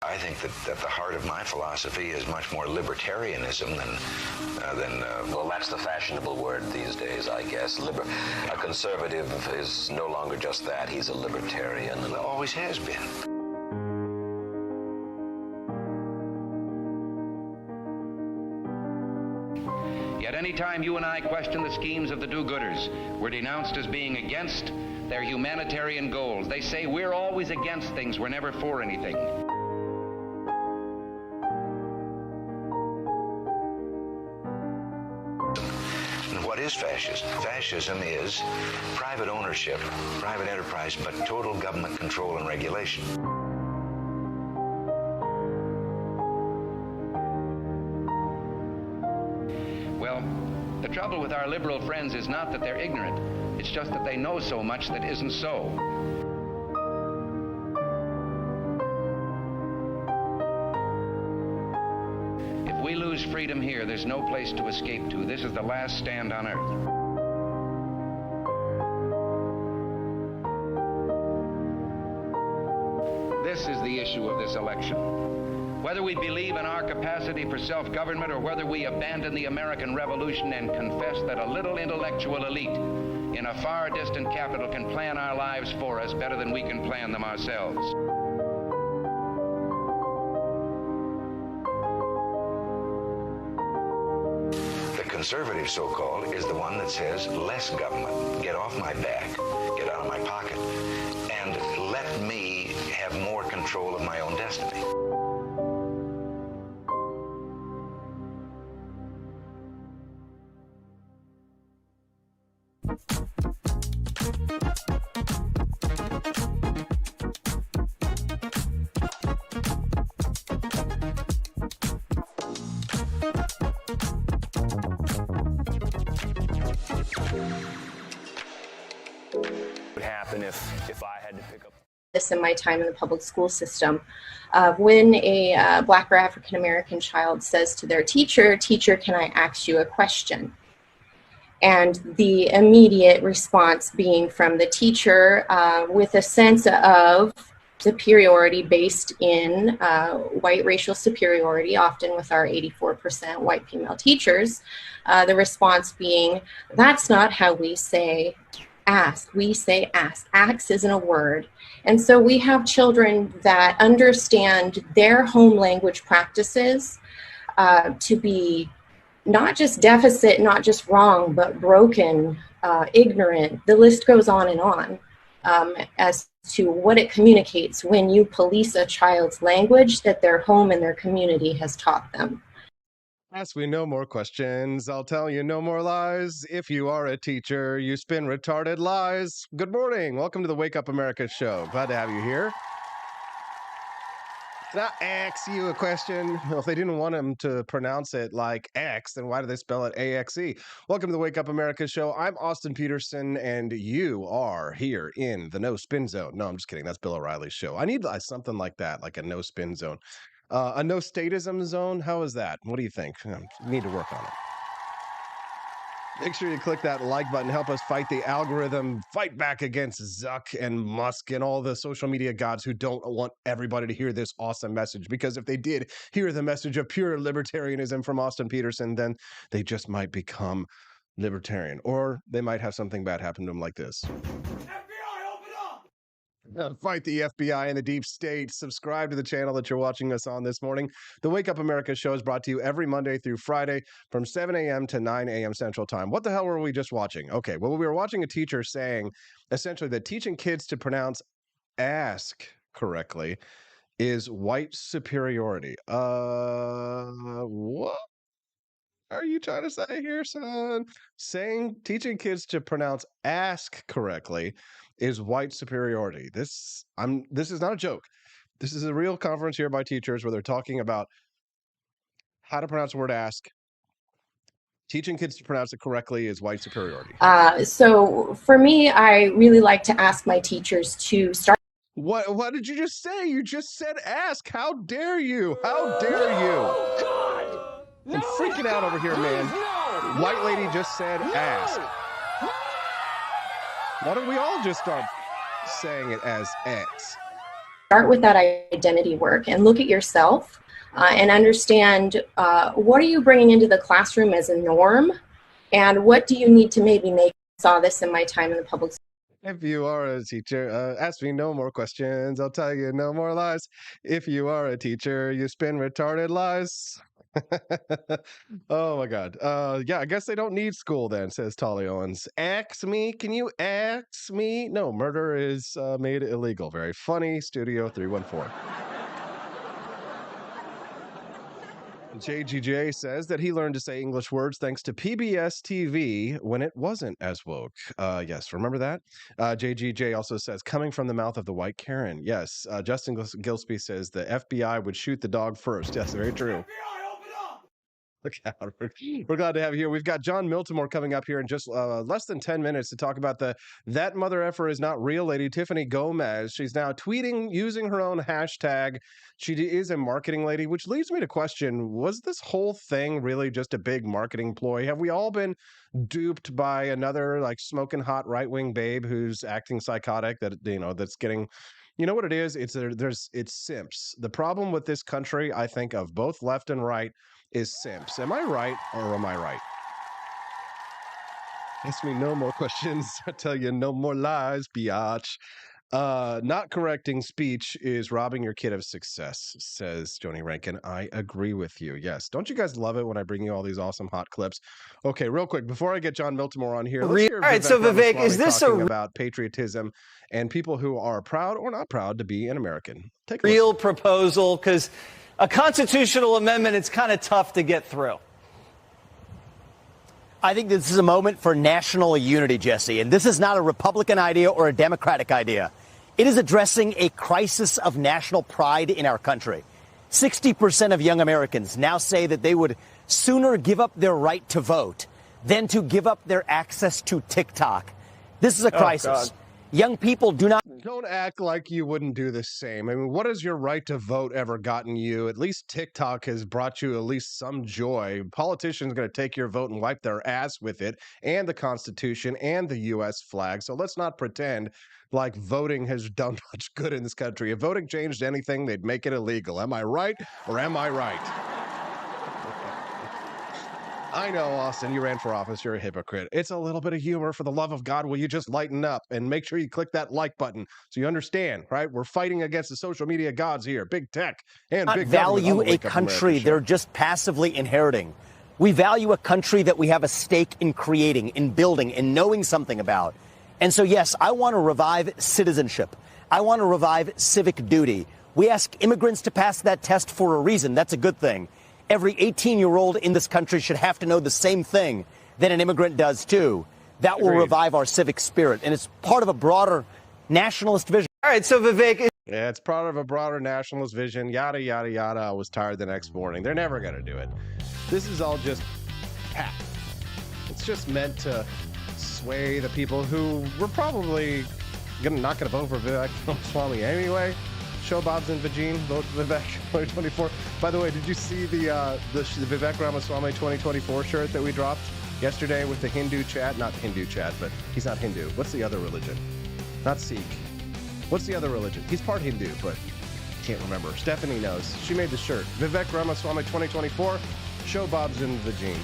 I think that the heart of my philosophy is much more libertarianism than well, that's the fashionable word these days, I guess. A conservative is no longer just that. He's a libertarian and always has been. Yet any time you and I question the schemes of the do-gooders, we're denounced as being against their humanitarian goals. They say we're always against things, we're never for anything. What is fascism? Fascism is private ownership, private enterprise, but total government control and regulation. Well, the trouble with our liberal friends is not that they're ignorant. It's just that they know so much that isn't so. If we lose freedom here, there's no place to escape to. This is the last stand on earth. This is the issue of this election. Whether we believe in our capacity for self-government or whether we abandon the American Revolution and confess that a little intellectual elite in a far distant capital can plan our lives for us better than we can plan them ourselves. The conservative, so-called, is the one that says less government, get off my back, get out of my pocket, and let me have more control of my own destiny. Would happen if I had to pick up this in my time in the public school system. When a Black or African American child says to their teacher, "Teacher, can I ask you a question?" And the immediate response being from the teacher with a sense of superiority based in white racial superiority, often with our 84% white female teachers, the response being, "That's not how we say ask. We say ask. Ask isn't a word." And so we have children that understand their home language practices to be not just deficit, not just wrong, but broken, ignorant. The list goes on and on as to what it communicates when you police a child's language that their home and their community has taught them. Ask me no more questions. I'll tell you no more lies. If you are a teacher, you spin retarded lies. Good morning. Welcome to the Wake Up America show. Glad to have you here. Did I ask you a question? Well, if they didn't want him to pronounce it like X, then why do they spell it AXE? Welcome to the Wake Up America show. I'm Austin Peterson, and you are here in the No Spin Zone. No, I'm just kidding. That's Bill O'Reilly's show. I need something like that, like a no spin zone. A no statism zone? How is that? What do you think? Need to work on it. Make sure you click that like button. Help us fight the algorithm, fight back against Zuck and Musk and all the social media gods who don't want everybody to hear this awesome message. Because if they did hear the message of pure libertarianism from Austin Peterson, then they just might become libertarian, or they might have something bad happen to them like this. Fight the FBI and the deep state. Subscribe to the channel that you're watching us on this morning. The Wake Up America show is brought to you every Monday through Friday from 7 a.m. to 9 a.m. Central Time. What the hell were we just watching? Okay, well, we were watching a teacher saying essentially that teaching kids to pronounce ask correctly is white superiority. What are you trying to say here, son? Teaching kids to pronounce ask correctly is white superiority. This is not a joke. This is a real conference here by teachers where they're talking about how to pronounce the word ask. Teaching kids to pronounce it correctly is white superiority. So for me, I really like to ask my teachers to start. What did you just say? You just said ask. How dare you? How dare you? I'm freaking out over here, man. White lady just said ask. Why don't we all just start saying it as X? Start with that identity work and look at yourself and understand what are you bringing into the classroom as a norm, and what do you need to maybe make. I saw this in my time in the public school. If you are a teacher, ask me no more questions. I'll tell you no more lies. If you are a teacher, you spin retarded lies. Oh my God. Yeah, I guess they don't need school then, says Tolly Owens. Ax me? Can you ax me? No, murder is made illegal. Very funny. Studio 314. JGJ says that he learned to say English words thanks to PBS TV when it wasn't as woke. Yes, remember that? JGJ also says, coming from the mouth of the white Karen. Yes, Justin Gillespie says the FBI would shoot the dog first. Yes, very true. Look out. We're glad to have you here. We've got Jon Miltimore coming up here in just less than 10 minutes to talk about that mother effer is not real lady, Tiffany Gomas. She's now tweeting using her own hashtag. She is a marketing lady, which leads me to question, was this whole thing really just a big marketing ploy? Have we all been duped by another like smoking hot right-wing babe who's acting psychotic that's getting... You know what it is? It's simps. The problem with this country, I think, of both left and right is simps. Am I right or am I right? Ask me no more questions. I tell you no more lies, biatch. Not correcting speech is robbing your kid of success, says Joni Rankin. I agree with you. Yes. Don't you guys love it when I bring you all these awesome hot clips? Okay, real quick, before I get Jon Miltimore on here, let's hear all right, so Vivek, is this about patriotism and people who are proud or not proud to be an American? Take a real listen. Proposal? Because a constitutional amendment, it's kind of tough to get through. I think this is a moment for national unity, Jesse, and this is not a Republican idea or a Democratic idea. It is addressing a crisis of national pride in our country. 60% of young Americans now say that they would sooner give up their right to vote than to give up their access to TikTok. This is a crisis. Young people do not... Don't act like you wouldn't do the same. I mean, what has your right to vote ever gotten you? At least TikTok has brought you at least some joy. Politicians are going to take your vote and wipe their ass with it, and the Constitution, and the U.S. flag. So let's not pretend like voting has done much good in this country. If voting changed anything, they'd make it illegal. Am I right or am I right? I know, Austin, you ran for office. You're a hypocrite. It's a little bit of humor. For the love of God, will you just lighten up and make sure you click that like button so you understand, right? We're fighting against the social media gods here, big tech and big government. Value a country they're just passively inheriting. We value a country that we have a stake in creating, in building, in knowing something about. And so, yes, I want to revive citizenship. I want to revive civic duty. We ask immigrants to pass that test for a reason. That's a good thing. Every 18-year-old in this country should have to know the same thing that an immigrant does, too. That will revive our civic spirit, and it's part of a broader nationalist vision. All right, so Vivek... Yeah, it's part of a broader nationalist vision, yada, yada, yada. I was tired the next morning. They're never going to do it. This is all just pap. It's just meant to sway the people who were probably not going to vote for Vivek Ramaswamy anyway. Show Bob's and Vagine, vote for Vivek 2024. By the way, did you see the Vivek Ramaswamy 2024 shirt that we dropped? Yesterday with the Hindu chat, not Hindu chat, but he's not Hindu. What's the other religion? Not Sikh. What's the other religion? He's part Hindu, but can't remember. Stephanie knows. She made the shirt. Vivek Ramaswamy 2024. Show Bob's in Vagine.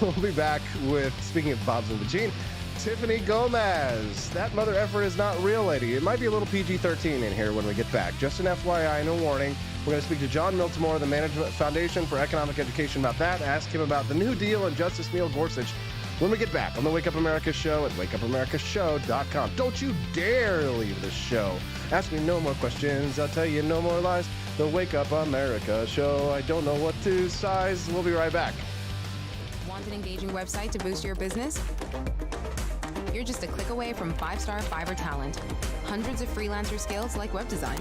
We'll be back with, speaking of Bob's in Vagine, Tiffany Gomas. That mother effer is not real, lady. It might be a little PG-13 in here when we get back. Just an FYI, no warning. We're going to speak to Jon Miltimore, the Management Foundation for Economic Education, about that. Ask him about the New Deal and Justice Neil Gorsuch when we get back on the Wake Up America Show at wakeupAmericaShow.com. Don't you dare leave the show. Ask me no more questions. I'll tell you no more lies. The Wake Up America Show. I don't know what to size. We'll be right back. Want an engaging website to boost your business? You're just a click away from 5-star Fiverr talent. Hundreds of freelancer skills like web design.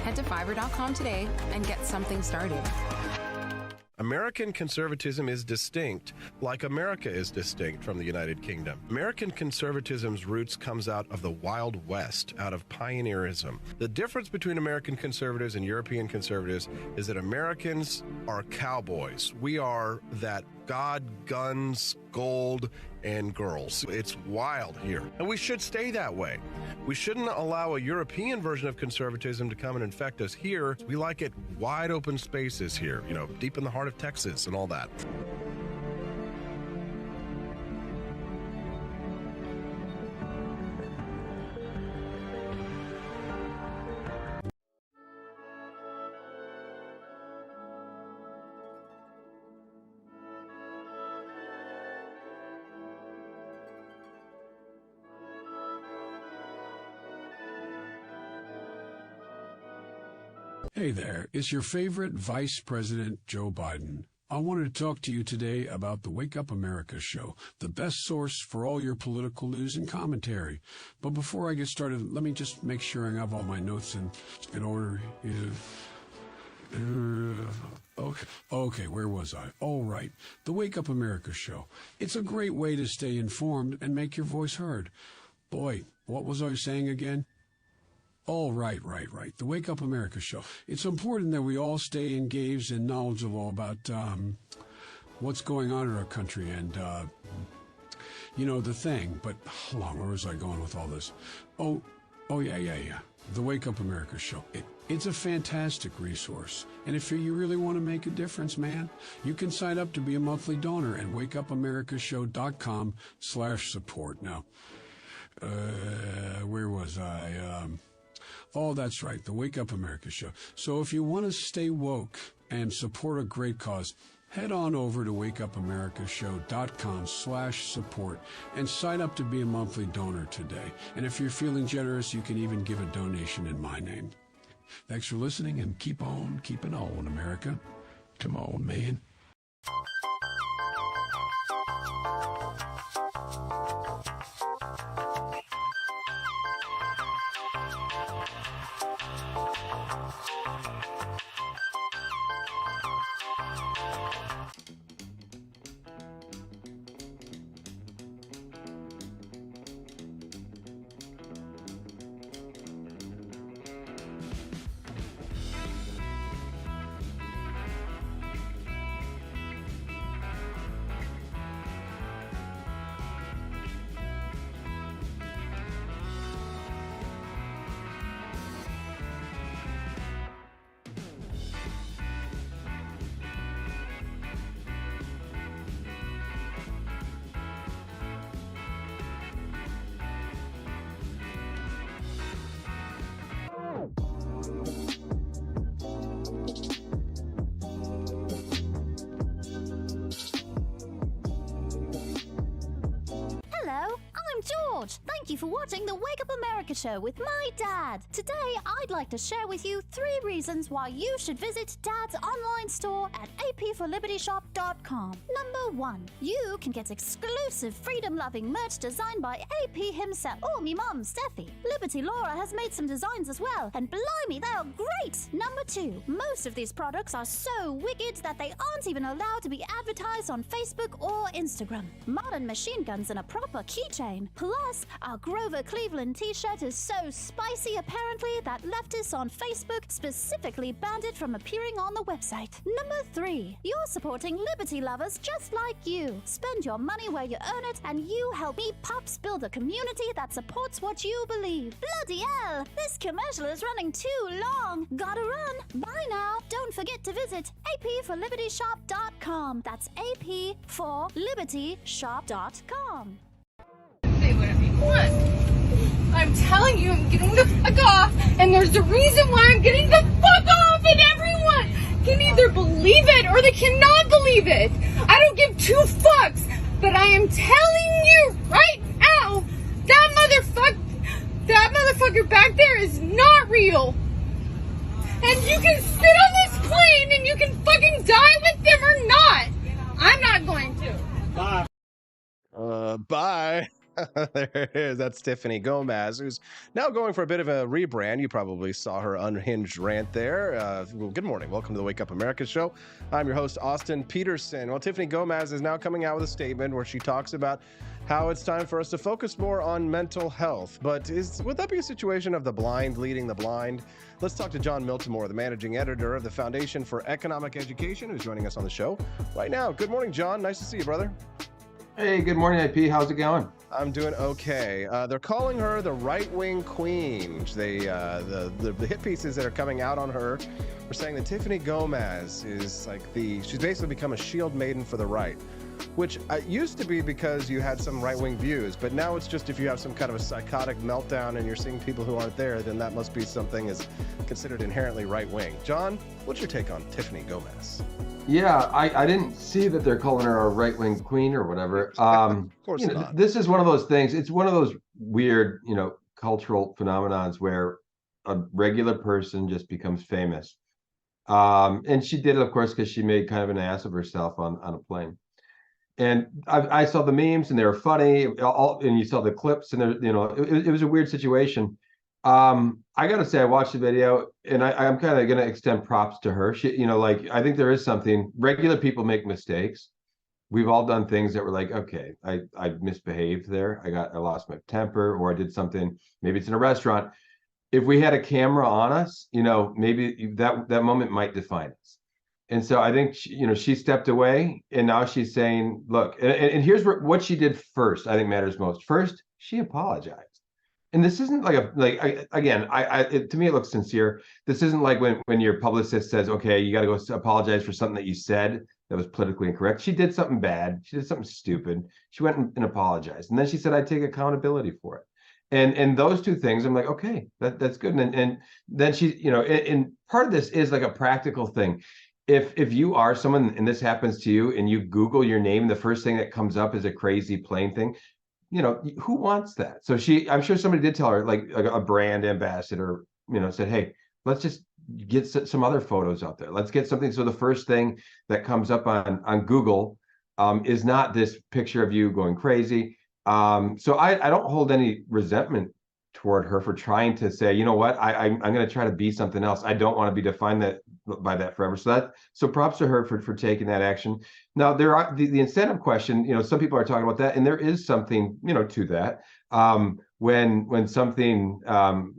Head to Fiverr.com today and get something started. American conservatism is distinct, like America is distinct from the United Kingdom. American conservatism's roots comes out of the Wild West, out of pioneerism. The difference between American conservatives and European conservatives is that Americans are cowboys. We are that God, guns, gold, and girls. It's wild here, and we should stay that way. We shouldn't allow a European version of conservatism to come and infect us here. We like it wide open spaces here, you know, deep in the heart of Texas and all that. Hey there, it's your favorite Vice President Joe Biden. I wanted to talk to you today about the Wake Up America Show, the best source for all your political news and commentary. But before I get started, let me just make sure I have all my notes in order. Okay, where was I? All right, the Wake Up America Show. It's a great way to stay informed and make your voice heard. Boy, what was I saying again? Oh, right. The Wake Up America Show. It's important that we all stay engaged and knowledgeable about what's going on in our country and, the thing. But hold on, where was I going with all this? Oh, yeah. The Wake Up America Show. It's a fantastic resource. And if you really want to make a difference, man, you can sign up to be a monthly donor at wakeupAmericaShow.com/support. Now, where was I? Oh, that's right, the Wake Up America Show. So if you want to stay woke and support a great cause, head on over to wakeupAmericaShow.com/support and sign up to be a monthly donor today. And if you're feeling generous, you can even give a donation in my name. Thanks for listening, and keep on keeping on, America. Come on, man. Thank you for watching the Wake Up America Show with my dad. Today, I'd like to share with you 3 reasons why you should visit Dad's online store at apforlibertyshop.com. Number 1, you can get exclusive freedom-loving merch designed by AP himself, or me mum, Steffi. Liberty Laura has made some designs as well, and blimey, they are great! Number 2, most of these products are so wicked that they aren't even allowed to be advertised on Facebook or Instagram. Modern machine guns and a proper keychain. Plus, our Grover Cleveland t-shirt is so spicy apparently that leftists on Facebook specifically banned it from appearing on the website. Number 3, you're supporting liberty lovers just like you. Spend your money where you earn it and you help me pups build a community that supports what you believe. Bloody hell, this commercial is running too long. Gotta run. Bye now. Don't forget to visit apforlibertyshop.com. That's apforlibertyshop.com. Say whatever you want. I'm telling you, I'm getting the fuck off, and there's a reason why I'm getting the fuck off, and everyone can either believe it or they cannot believe it. I don't give two fucks, but I am telling you right now, that motherfucker back there is not real. And you can spit on this plane and you can fucking die with them or not. I'm not going to. Bye. Bye. There it is. That's Tiffany Gomas, who's now going for a bit of a rebrand. You probably saw her unhinged rant there. Well, good morning. Welcome to the Wake Up America show. I'm your host, Austin Peterson. Well, Tiffany Gomas is now coming out with a statement where she talks about how it's time for us to focus more on mental health. But would that be a situation of the blind leading the blind? Let's talk to Jon Miltimore, the managing editor of the Foundation for Economic Education, who's joining us on the show right now. Good morning, Jon. Nice to see you, brother. Hey, good morning, IP. How's it going? I'm doing okay. They're calling her the right-wing queen. The hit pieces that are coming out on her are saying that Tiffany Gomas is like she's basically become a shield maiden for the right, which used to be because you had some right-wing views, but now it's just if you have some kind of a psychotic meltdown and you're seeing people who aren't there, then that must be something is considered inherently right-wing. Jon, what's your take on Tiffany Gomas? Yeah, I didn't see that they're calling her a right-wing queen or whatever. Of course not. This is one of those things. It's one of those weird, cultural phenomenons where a regular person just becomes famous. And she did it, of course, because she made kind of an ass of herself on a plane. And I saw the memes and they were funny. And you saw the clips and it was a weird situation. I gotta say, I watched the video and I'm kind of gonna extend props to her. She, I think there is something. Regular people make mistakes. We've all done things that were like, okay, I misbehaved there. I lost my temper, or I did something. Maybe it's in a restaurant. If we had a camera on us, maybe that moment might define us. And so I think she stepped away, and now she's saying, look, and here's what she did first. I think matters most. First, she apologized. And this isn't to me, it looks sincere. This isn't like when your publicist says, okay, you got to go apologize for something that you said that was politically incorrect. She did something bad. She did something stupid. She went and apologized. And then she said, I take accountability for it. And those two things, I'm like, okay, that's good. And then she, and part of this is like a practical thing. If you are someone and this happens to you and you Google your name, the first thing that comes up is a crazy plane thing. Who wants that? So I'm sure somebody did tell her, like a brand ambassador, said, hey, let's just get some other photos out there. Let's get something. So the first thing that comes up on Google is not this picture of you going crazy. So I don't hold any resentment toward her for trying to say, you know what, I'm going to try to be something else. I don't want to be defined by that forever. So props to her for taking that action. Now there are the incentive question. Some people are talking about that, and there is something to that. When something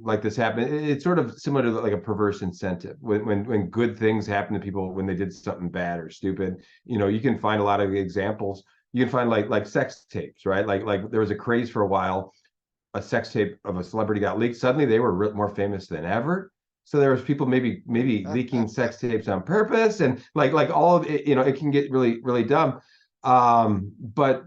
like this happened, it's sort of similar to like a perverse incentive. When good things happen to people when they did something bad or stupid, you can find a lot of examples. You can find like sex tapes, right? Like there was a craze for a while. A sex tape of a celebrity got leaked. Suddenly they were more famous than ever. So there was people maybe leaking sex tapes on purpose, and like all of it, it can get really, really dumb. But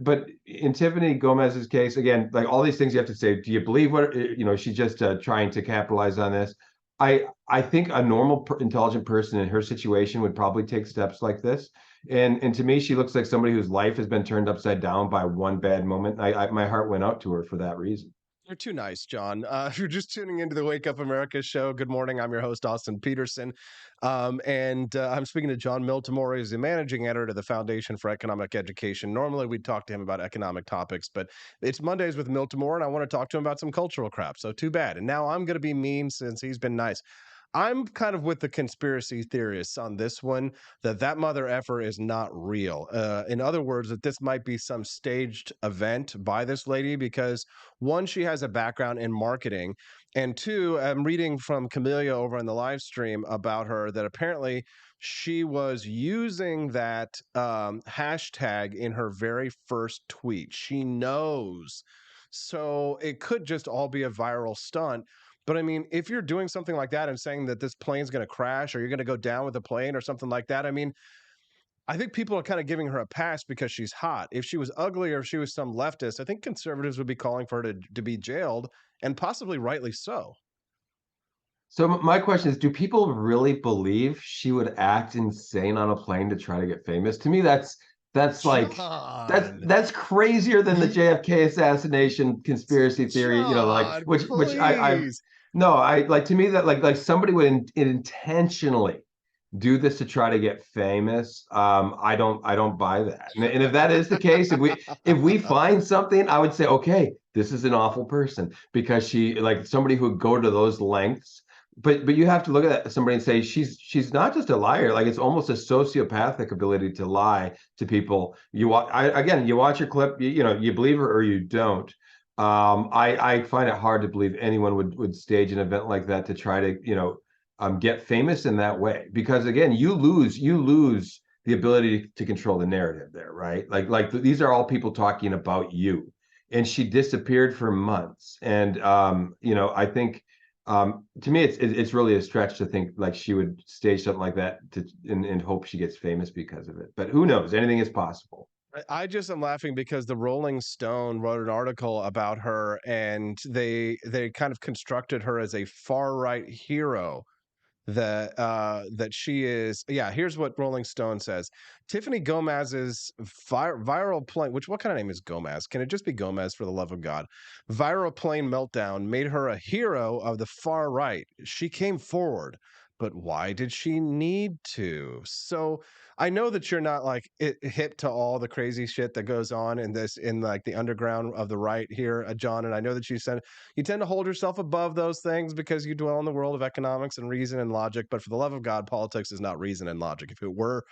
in Tiffany Gomas's case, again, like all these things you have to say, do you believe what, she's just trying to capitalize on this? I think a normal intelligent person in her situation would probably take steps like this. And to me, she looks like somebody whose life has been turned upside down by one bad moment. My heart went out to her for that reason. You're too nice, Jon. If you're just tuning into the Wake Up America show, good morning. I'm your host, Austin Peterson. And I'm speaking to Jon Miltimore. He's the managing editor of the Foundation for Economic Education. Normally, we'd talk to him about economic topics, but it's Mondays with Miltimore, and I want to talk to him about some cultural crap. So too bad. And now I'm going to be mean since he's been nice. I'm kind of with the conspiracy theorists on this one, that mother effer is not real. In other words, that this might be some staged event by this lady because one, she has a background in marketing, and two, I'm reading from Camellia over on the live stream about her that apparently she was using that hashtag in her very first tweet. She knows. So it could just all be a viral stunt. But I mean, if you're doing something like that and saying that this plane's going to crash or you're going to go down with the plane or something like that, I mean, I think people are kind of giving her a pass because she's hot. If she was ugly or if she was some leftist, I think conservatives would be calling for her to be jailed, and possibly rightly so. So my question is, do people really believe she would act insane on a plane to try to get famous? To me, that's like that's crazier than the JFK assassination conspiracy theory, you know, like John, which I please. no, I like to me that like somebody would intentionally do this to try to get famous. I don't buy that. And if that is the case, if we find something, I would say, okay, this is an awful person because she like somebody who would go to those lengths. But you have to look at somebody and say she's not just a liar. Like it's almost a sociopathic ability to lie to people. You watch your clip, you know, you believe her or you don't. I find it hard to believe anyone would stage an event like that to try to, you know, get famous in that way. Because again, you lose the ability to control the narrative there, right? Like these are all people talking about you. And she disappeared for months. And you know, I think to me it's really a stretch to think like she would stage something like that and hope she gets famous because of it. But who knows? Anything is possible. I just am laughing because the Rolling Stone wrote an article about her, and they kind of constructed her as a far right hero that she is. Yeah, here's what Rolling Stone says. Tiffany Gomas's viral plane, what kind of name is Gomas? Can it just be Gomez, for the love of God? Viral plane meltdown made her a hero of the far right. She came forward, but why did she need to? So I know that you're not like hip to all the crazy shit that goes on in like the underground of the right here, John. And I know that you tend to hold yourself above those things because you dwell in the world of economics and reason and logic. But for the love of God, politics is not reason and logic. If it were,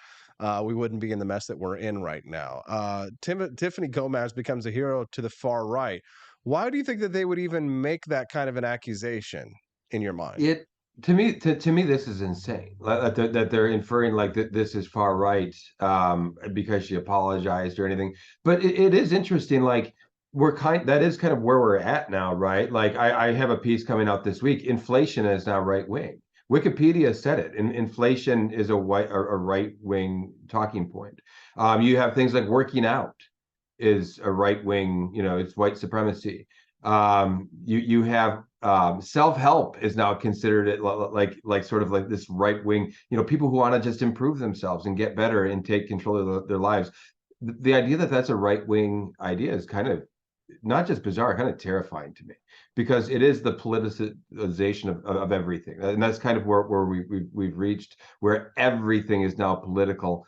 we wouldn't be in the mess that we're in right now. Tiffany Gomas becomes a hero to the far right. Why do you think that they would even make that kind of an accusation in your mind? To me, this is insane. That they're inferring like that this is far right because she apologized or anything. But it is interesting. Like that is kind of where we're at now, right? Like I have a piece coming out this week. Inflation is now right wing. Wikipedia said it. Inflation is a right wing talking point. You have things like working out is a right wing. You know, it's white supremacy. You have self-help is now considered it like sort of like this right wing, you know, people who want to just improve themselves and get better and take control of their lives. The idea that that's a right wing idea is kind of not just bizarre, kind of terrifying to me, because it is the politicization of everything, and that's kind of where we've reached, where everything is now political.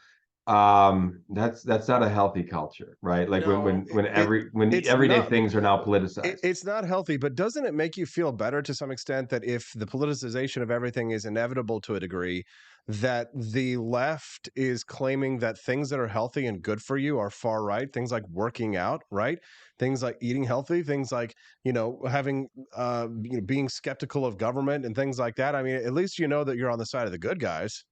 That's not a healthy culture, right? Like No, when everyday things are now politicized. It's not healthy, but doesn't it make you feel better to some extent that if the politicization of everything is inevitable to a degree, that the left is claiming that things that are healthy and good for you are far right, things like working out, right? Things like eating healthy, things like, you know, having being skeptical of government and things like that. I mean, at least you know that you're on the side of the good guys.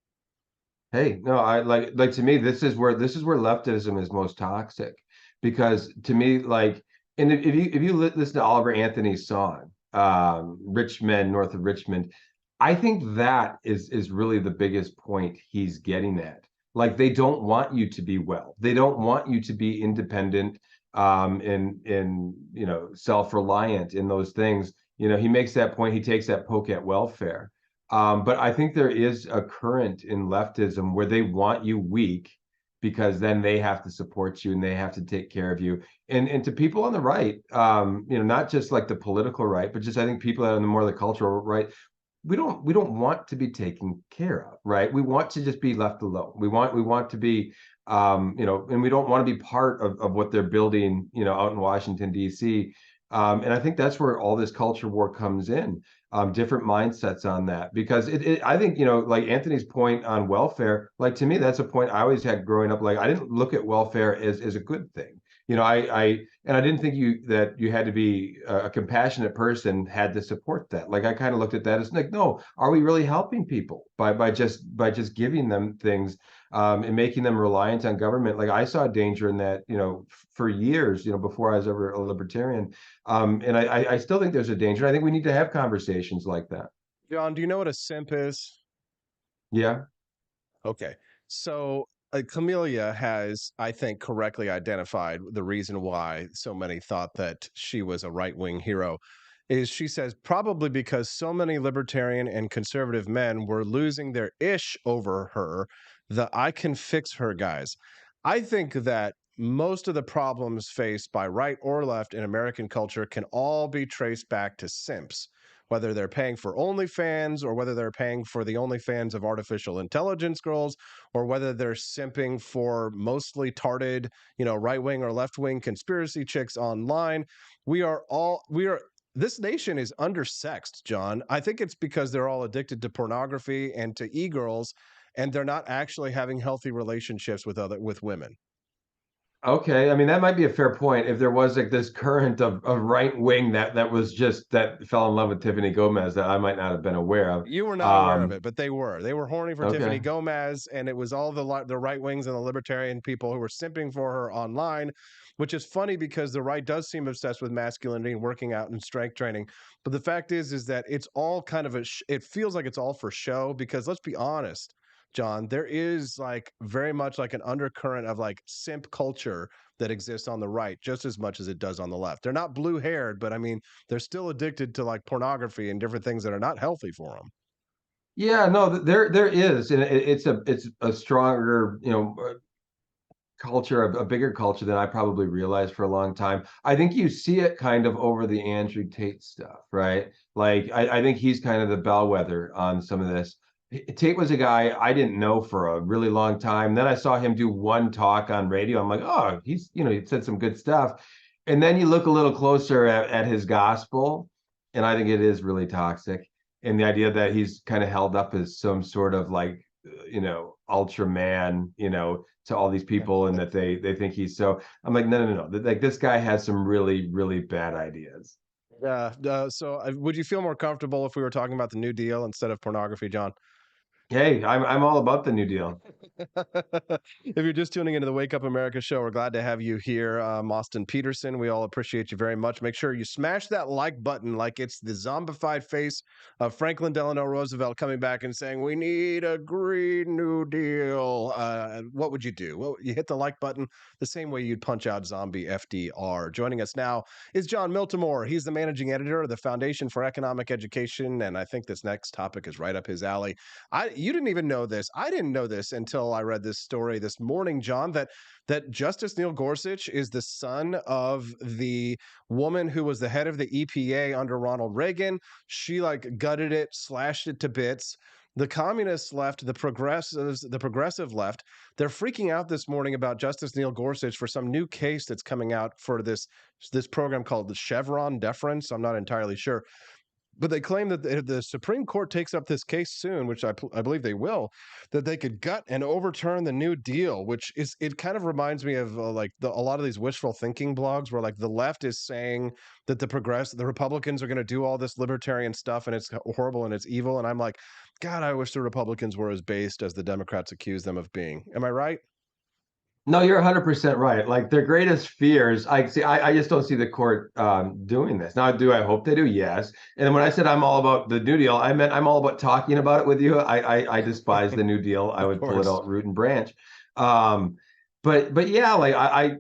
Hey, no, I like to me, this is where leftism is most toxic, because to me, like, and if you listen to Oliver Anthony's song, Rich Men North of Richmond, I think that is really the biggest point he's getting at. Like, they don't want you to be well. They don't want you to be independent, and you know, self-reliant in those things. You know, he makes that point, he takes that poke at welfare. But I think there is a current in leftism where they want you weak because then they have to support you and they have to take care of you. And to people on the right, you know, not just like the political right, but just I think people on the more the cultural right, we don't want to be taken care of, right? We want to just be left alone. We want to be you know, and we don't want to be part of what they're building, you know, out in Washington, D.C. And I think that's where all this culture war comes in. Different mindsets on that, because I think, like Anthony's point on welfare, like to me, that's a point I always had growing up. Like I didn't look at welfare as a good thing. And I didn't think that you had to be a compassionate person had to support that. Like I kind of looked at that as like, no, are we really helping people by just giving them things and making them reliant on government? Like I saw danger in that, for years, before I was ever a libertarian. And I still think there's a danger. I think we need to have conversations like that. Jon, do you know what a simp is? Yeah. Okay. So Camelia has, I think, correctly identified the reason why so many thought that she was a right-wing hero. Is she says probably because so many libertarian and conservative men were losing their ish over her, the I can fix her guys. I think that most of the problems faced by right or left in American culture can all be traced back to simps, whether they're paying for OnlyFans or whether they're paying for the OnlyFans of artificial intelligence girls, or whether they're simping for mostly tarted, right-wing or left-wing conspiracy chicks online. This nation is undersexed, Jon. I think it's because they're all addicted to pornography and to e-girls, and they're not actually having healthy relationships with women. Okay, I mean that might be a fair point. If there was like this current of right wing that was just that fell in love with Tiffany Gomas that I might not have been aware of. You were not aware of it, but they were. They were horny for Tiffany Okay. Gomas, and it was all the right wings and the libertarian people who were simping for her online, which is funny because the right does seem obsessed with masculinity and working out and strength training. But the fact is that it's all kind of it feels like it's all for show, because let's be honest, Jon, there is like very much like an undercurrent of like simp culture that exists on the right just as much as it does on the left. They're not blue haired, but I mean, they're still addicted to like pornography and different things that are not healthy for them. Yeah, no, there is, and it's a stronger, culture, a bigger culture than I probably realized for a long time. I think you see it kind of over the Andrew Tate stuff, right? Like I think he's kind of the bellwether on some of this. Tate was a guy I didn't know for a really long time. Then I saw him do one talk on radio. I'm like, oh, he said some good stuff. And then you look a little closer at his gospel, and I think it is really toxic. And the idea that he's kind of held up as some sort of like, ultra man, to all these people, and that they think he's so. I'm like, no. Like this guy has some really, really bad ideas. Yeah. So would you feel more comfortable if we were talking about the New Deal instead of pornography, Jon? Hey, I'm all about the New Deal. If you're just tuning into the Wake Up America show, we're glad to have you here, Austin Peterson. We all appreciate you very much. Make sure you smash that like button like it's the zombified face of Franklin Delano Roosevelt coming back and saying, we need a Green New Deal. What would you do? Well, you hit the like button the same way you'd punch out zombie FDR. Joining us now is Jon Miltimore. He's the managing editor of the Foundation for Economic Education, and I think this next topic is right up his alley. You didn't even know this. I didn't know this until I read this story this morning, Jon, that Justice Neil Gorsuch is the son of the woman who was the head of the EPA under Ronald Reagan. She like gutted it, slashed it to bits. The communist left, the progressive left, they're freaking out this morning about Justice Neil Gorsuch for some new case that's coming out for this program called the Chevron deference. I'm not entirely sure. But they claim that if the Supreme Court takes up this case soon, which I believe they will, that they could gut and overturn the New Deal, which is, it kind of reminds me of a lot of these wishful thinking blogs where like the left is saying that the Republicans are going to do all this libertarian stuff and it's horrible and it's evil. And I'm like, God, I wish the Republicans were as based as the Democrats accuse them of being. Am I right? No, you're 100% right. Like their greatest fears, I just don't see the court doing this. Now, do I hope they do? Yes. And then when I said I'm all about the New Deal, I meant I'm all about talking about it with you. I despise the New Deal. I would pull it out root and branch. But yeah, like I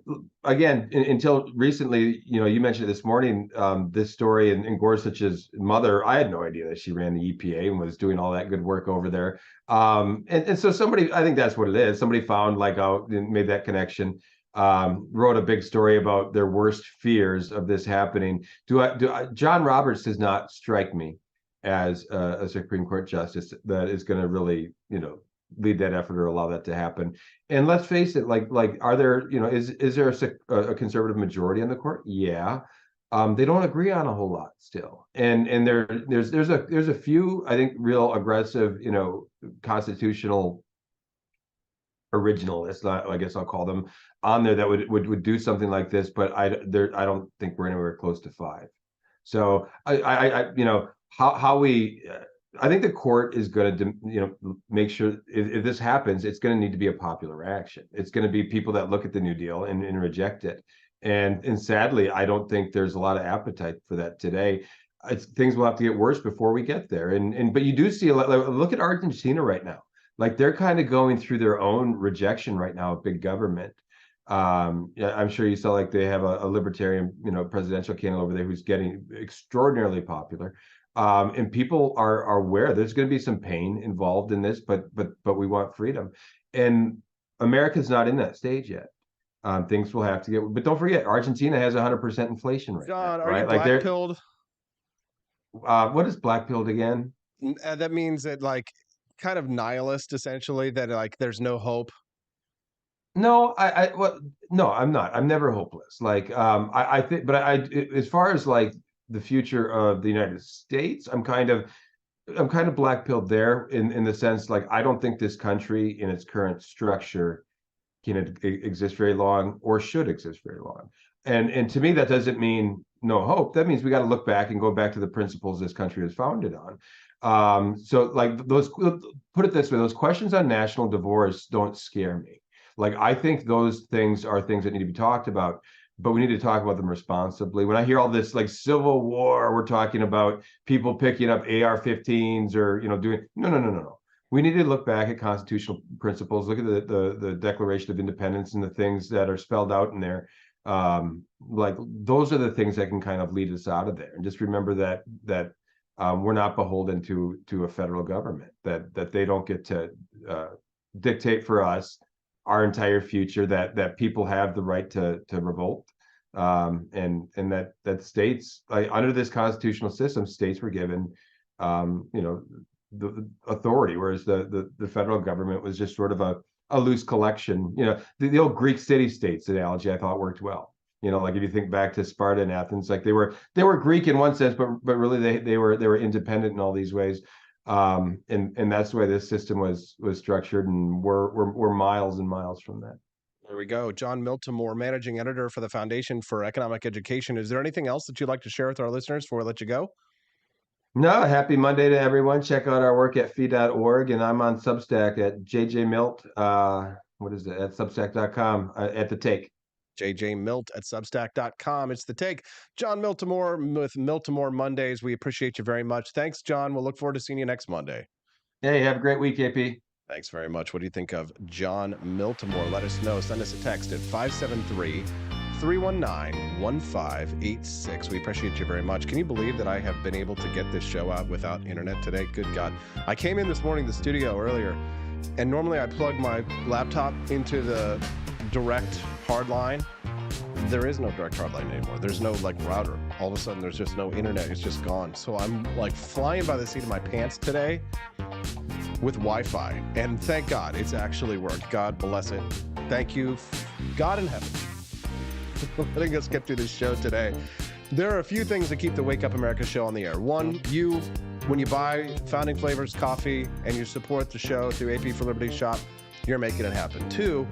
again, until recently, you mentioned it this morning, this story and Gorsuch's mother, I had no idea that she ran the EPA and was doing all that good work over there. And so somebody, I think that's what it is. Somebody found like out and made that connection, wrote a big story about their worst fears of this happening. John Roberts does not strike me as a Supreme Court justice that is going to really, lead that effort or allow that to happen. And let's face it, like are there, is there a conservative majority on the court? Yeah. they don't agree on a whole lot still. And there's a few, I think, real aggressive, constitutional originalists, I guess I'll call them, on there that would do something like this, but I don't think we're anywhere close to 5. So I think the court is going to, make sure if this happens, it's going to need to be a popular action. It's going to be people that look at the New Deal and reject it. And sadly, I don't think there's a lot of appetite for that today. Things will have to get worse before we get there. But you do see a lot. Look at Argentina right now. Like, they're kind of going through their own rejection right now of big government. I'm sure you saw, like, they have a libertarian, presidential candidate over there who's getting extraordinarily popular. And people are aware there's going to be some pain involved in this, but we want freedom. And America's not in that stage yet. Things will have to get, but don't forget, Argentina has 100% inflation rate. John, are right? you black-pilled? What is black-pilled again? That means that, like, kind of nihilist, essentially, that, like, there's no hope. No, no, I'm not. I'm never hopeless. Like, I think, but as far as, like, the future of the United States, I'm kind of black-pilled there in the sense, like, I don't think this country in its current structure can exist very long or should exist very long. And to me, that doesn't mean no hope. That means we got to look back and go back to the principles this country was founded on. So, like, put it this way, those questions on national divorce don't scare me. Like, I think those things are things that need to be talked about, but we need to talk about them responsibly. When I hear all this, like, Civil War, we're talking about people picking up AR-15s or, doing, no. We need to look back at constitutional principles, look at the Declaration of Independence and the things that are spelled out in there. Like, those are the things that can kind of lead us out of there. And just remember that we're not beholden to a federal government, that they don't get to dictate for us our entire future, that people have the right to revolt, and that states, like, under this constitutional system, states were given the authority, whereas the federal government was just sort of a loose collection. The old Greek city-states analogy I thought worked well. Like, if you think back to Sparta and Athens, like, they were Greek in one sense, but really they were independent in all these ways. And that's the way this system was structured, and we're miles and miles from that. There we go. Jon Miltimore, managing editor for the Foundation for Economic Education. Is there anything else that you'd like to share with our listeners before we let you go? No, happy Monday to everyone. Check out our work at fee.org, and I'm on Substack at jjmilt, at substack.com, at The Take. jjmilt at substack.com. It's The Take. Jon Miltimore with Miltimore Mondays. We appreciate you very much. Thanks, John. We'll look forward to seeing you next Monday. Hey, have a great week, AP. Thanks very much. What do you think of Jon Miltimore? Let us know. Send us a text at 573-319-1586. We appreciate you very much. Can you believe that I have been able to get this show out without internet today? Good God. I came in this morning to the studio earlier, and normally I plug my laptop into the direct hard line. There is no direct hard line anymore. There's no, like, router. All of a sudden, there's just no internet. It's just gone. So I'm, like, flying by the seat of my pants today with Wi-Fi. And thank God it's actually worked. God bless it. Thank you, God in heaven, for letting us get through this show today. There are a few things that keep the Wake Up America show on the air. One, when you buy Founding Flavors coffee and you support the show through AP for Liberty Shop, you're making it happen. Two,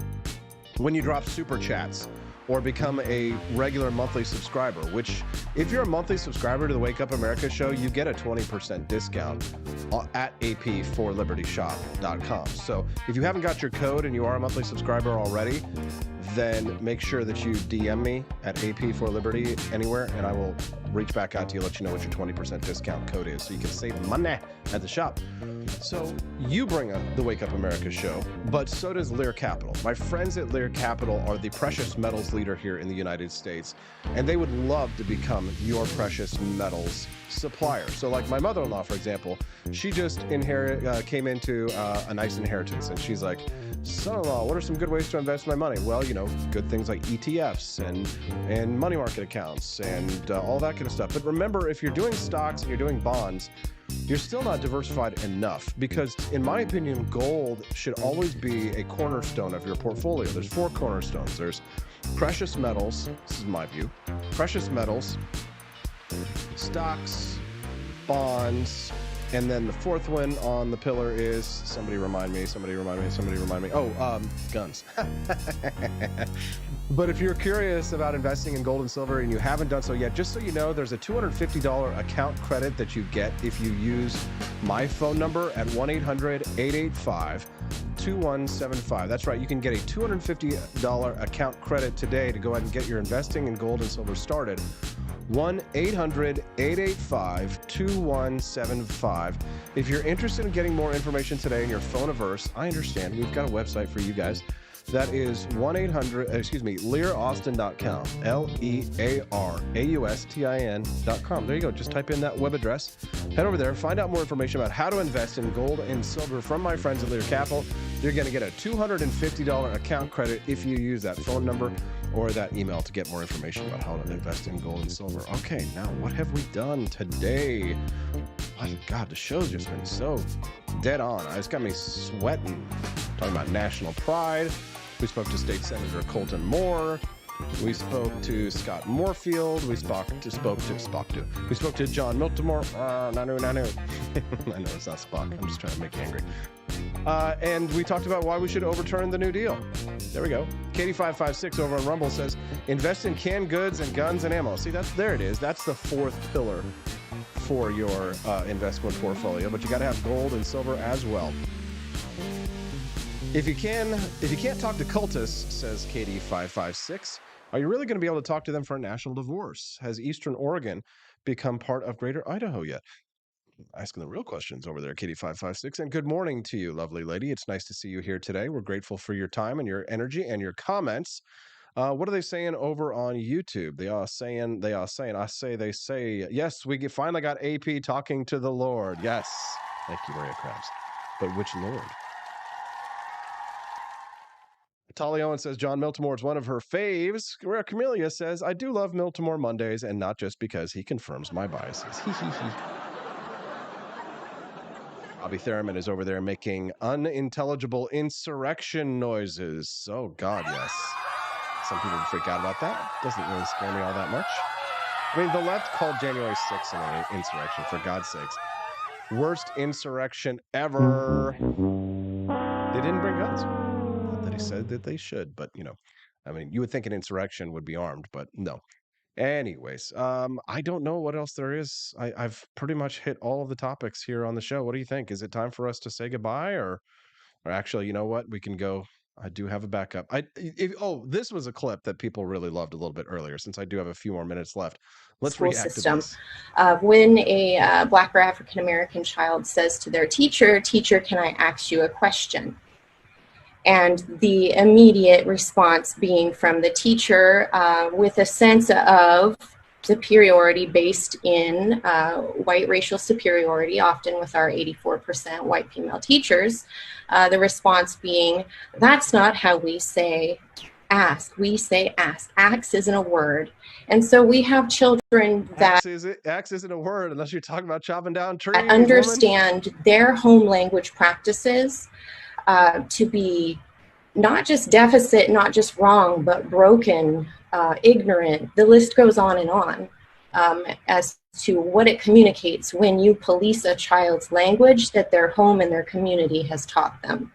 when you drop super chats or become a regular monthly subscriber, which, if you're a monthly subscriber to the Wake Up America show, you get a 20% discount at apforlibertyshop.com. So if you haven't got your code and you are a monthly subscriber already, then make sure that you DM me at AP4Liberty anywhere, and I will reach back out to you, let you know what your 20% discount code is, so you can save money at the shop. So you bring up the Wake Up America show, but so does Lear Capital. My friends at Lear Capital are the precious metals leader here in the United States, and they would love to become your precious metals supplier. So, like, my mother-in-law, for example, she just came into a nice inheritance, and she's like, son-in-law, what are some good ways to invest my money? Well, good things like ETFs and money market accounts and all that kind of stuff. But remember, if you're doing stocks and you're doing bonds, you're still not diversified enough, because, in my opinion, gold should always be a cornerstone of your portfolio. There's 4 cornerstones. There's precious metals, this is my view, precious metals, stocks, bonds, and then the fourth one on the pillar is, somebody remind me. Oh, guns. But if you're curious about investing in gold and silver and you haven't done so yet, just so you know, there's a $250 account credit that you get if you use my phone number at 1-800-885-2175. That's right. You can get a $250 account credit today to go ahead and get your investing in gold and silver started. 1-800-885-2175. If you're interested in getting more information today in your phone-averse, I understand. We've got a website for you guys. That is learaustin.com. LEARAUSTIN.com. There you go. Just type in that web address. Head over there. Find out more information about how to invest in gold and silver from my friends at Lear Capital. You're going to get a $250 account credit if you use that phone number or that email to get more information about how to invest in gold and silver. Okay, now what have we done today? My God, the show's just been so dead on. It's got me sweating. Talking about national pride. We spoke to State Senator Colton Moore. We spoke to Scott Morefield. We spoke to Jon Miltimore. Nanu. I know it's not Spock. I'm just trying to make you angry. And we talked about why we should overturn the New Deal. There we go. Katie556 over on Rumble says, invest in canned goods and guns and ammo. See, there it is. That's the fourth pillar for your investment portfolio. But you got to have gold and silver as well. If you can't talk to cultists, says Katie556, are you really going to be able to talk to them for a national divorce? Has Eastern Oregon become part of Greater Idaho yet? Asking the real questions over there, Katie556. And good morning to you, lovely lady. It's nice to see you here today. We're grateful for your time and your energy and your comments. What are they saying over on YouTube? They are saying, they say, yes, we finally got AP talking to the Lord. Yes. Thank you, Maria Krabs. But which Lord? Tali Owen says Jon Miltimore is one of her faves. Camellia says, I do love Miltimore Mondays, and not just because he confirms my biases. Bobby Thurman is over there making unintelligible insurrection noises. Oh, God, yes. Some people freak out about that. Doesn't really scare me all that much. I mean, the left called January 6th an insurrection, for God's sakes. Worst insurrection ever. They didn't bring guns. Not that he said that they should, but, I mean, you would think an insurrection would be armed, but no. Anyways, I don't know what else there is. I've pretty much hit all of the topics here on the show. What do you think? Is it time for us to say goodbye, or actually, you know what? We can go. I do have a backup. This was a clip that people really loved a little bit earlier, since I do have a few more minutes left. Let's react to this. When a Black or African American child says to their teacher, can I ask you a question? And the immediate response being from the teacher with a sense of superiority based in white racial superiority, often with our 84% white female teachers, the response being, that's not how we say ask. We say ask. Ask isn't a word. And so we have children that axe isn't a word unless you're talking about chopping down trees. Understand their home language practices to be not just deficit, not just wrong, but broken, ignorant. The list goes on and on as to what it communicates when you police a child's language that their home and their community has taught them.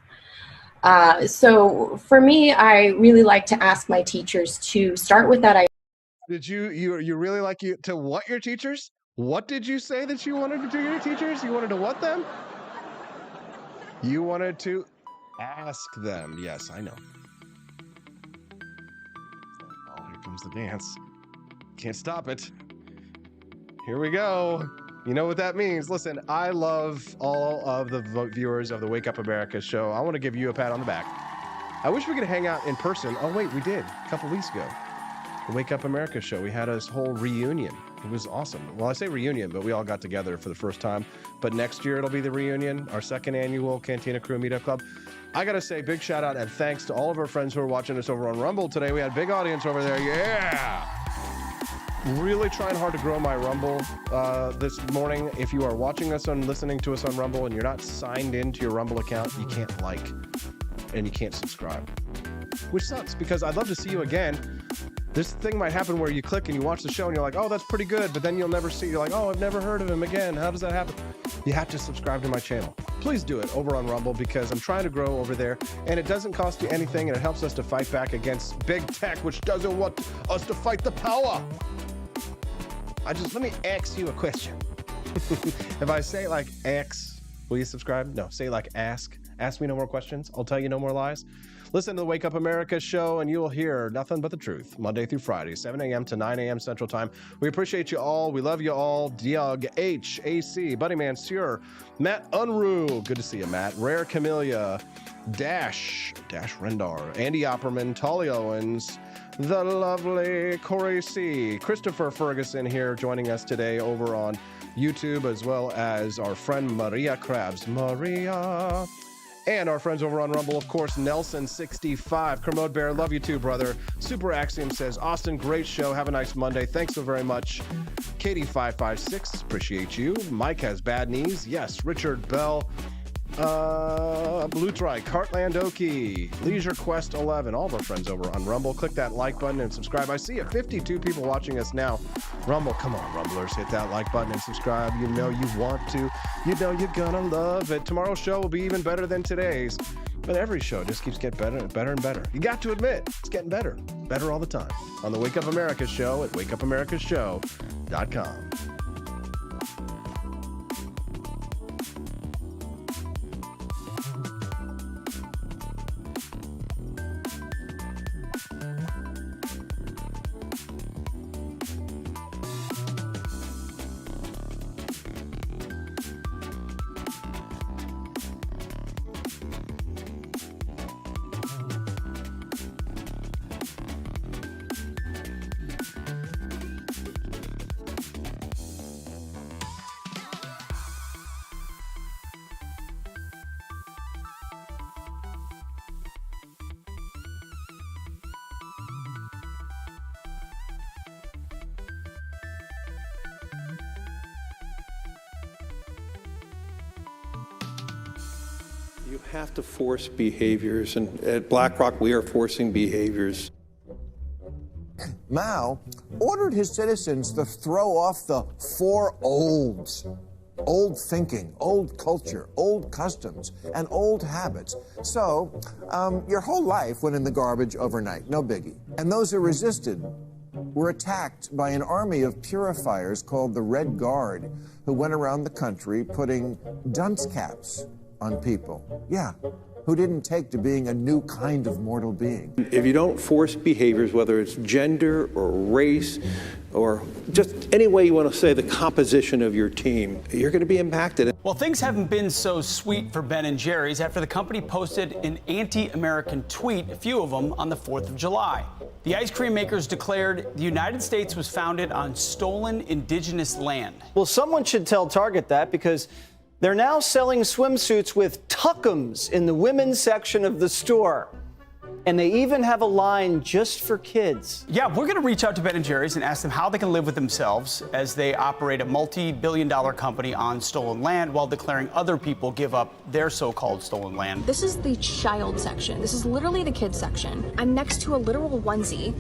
So for me, I really like to ask my teachers to start with that. Did you really like to what your teachers? What did you say that you wanted to do your teachers? You wanted to what them? You wanted to ask them. Yes, I know. Oh, here comes the dance. Can't stop it. Here we go. You know what that means. Listen, I love all of the viewers of the Wake Up America show. I want to give you a pat on the back. I wish we could hang out in person. Oh, wait, we did a couple weeks ago. The Wake Up America show. We had a whole reunion. It was awesome. Well, I say reunion, but we all got together for the first time. But next year it'll be the reunion, our second annual Cantina Crew Meetup Club. I got to say big shout out and thanks to all of our friends who are watching us over on Rumble today. We had a big audience over there. Yeah. Really trying hard to grow my Rumble this morning. If you are watching us and listening to us on Rumble and you're not signed into your Rumble account, you can't like and you can't subscribe, which sucks because I'd love to see you again. this thing might happen where you click and you watch the show and you're like, oh, that's pretty good. But then you'll never see, you're like, oh, I've never heard of him again. How does that happen? You have to subscribe to my channel. Please do it over on Rumble because I'm trying to grow over there and it doesn't cost you anything and it helps us to fight back against big tech, which doesn't want us to fight the power. Let me ask you a question. If I say like X, will you subscribe? No, say like ask. Ask me no more questions. I'll tell you no more lies. Listen to the Wake Up America show and you will hear nothing but the truth. Monday through Friday, 7 a.m. to 9 a.m. Central Time. We appreciate you all. We love you all. Doug H. A.C. Buddy Mansur. Matt Unruh. Good to see you, Matt. Rare Camellia. Dash Rendar. Andy Opperman. Tolly Owens. The lovely Corey C. Christopher Ferguson here joining us today over on YouTube, as well as our friend Maria Krabs. Maria. And our friends over on Rumble, of course, Nelson65. Kermode Bear, love you too, brother. Super Axiom says, Austin, great show. Have a nice Monday. Thanks so very much. Katie556, appreciate you. Mike has bad knees. Yes. Richard Bell. Blue Trike, Heartland Okie, Leisure Quest 11, all of our friends over on Rumble. Click that like button and subscribe. I see 52 people watching us now. Rumble, come on, Rumblers, hit that like button and subscribe. You know you want to. You know you're gonna love it. Tomorrow's show will be even better than today's. But every show just keeps getting better and better and better. You got to admit, it's getting better. Better all the time. On the Wake Up America show at wakeupAmericaShow.com. You have to force behaviors, and at BlackRock, we are forcing behaviors. Mao ordered his citizens to throw off the four olds. Old thinking, old culture, old customs, and old habits. So, your whole life went in the garbage overnight, no biggie. And those who resisted were attacked by an army of purifiers called the Red Guard, who went around the country putting dunce caps on people. Yeah, who didn't take to being a new kind of mortal being. If you don't force behaviors, whether it's gender or race or just any way you want to say the composition of your team, you're going to be impacted. Well, things haven't been so sweet for Ben & Jerry's after the company posted an anti-American tweet, a few of them, on the 4th of July. The ice cream makers declared the United States was founded on stolen indigenous land. Well, someone should tell Target that, because they're now selling swimsuits with tuckums in the women's section of the store. And they even have a line just for kids. Yeah, we're going to reach out to Ben & Jerry's and ask them how they can live with themselves as they operate a multi-billion-dollar company on stolen land while declaring other people give up their so-called stolen land. This is the child section. This is literally the kids section. I'm next to a literal onesie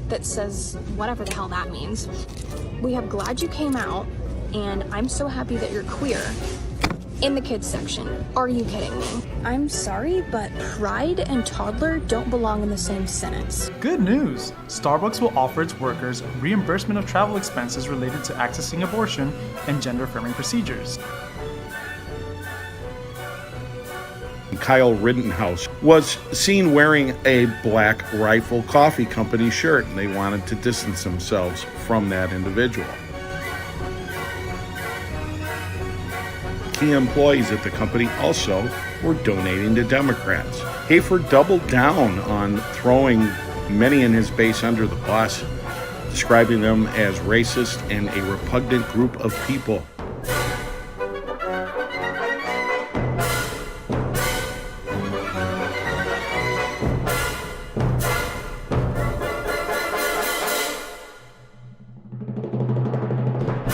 that says whatever the hell that means. We have glad you came out, and I'm so happy that you're queer. In the kids section. Are you kidding me? I'm sorry, but pride and toddler don't belong in the same sentence. Good news! Starbucks will offer its workers reimbursement of travel expenses related to accessing abortion and gender-affirming procedures. Kyle Rittenhouse was seen wearing a Black Rifle Coffee Company shirt, and they wanted to distance themselves from that individual. Key employees at the company also were donating to Democrats. Hafer doubled down on throwing many in his base under the bus, describing them as racist and a repugnant group of people.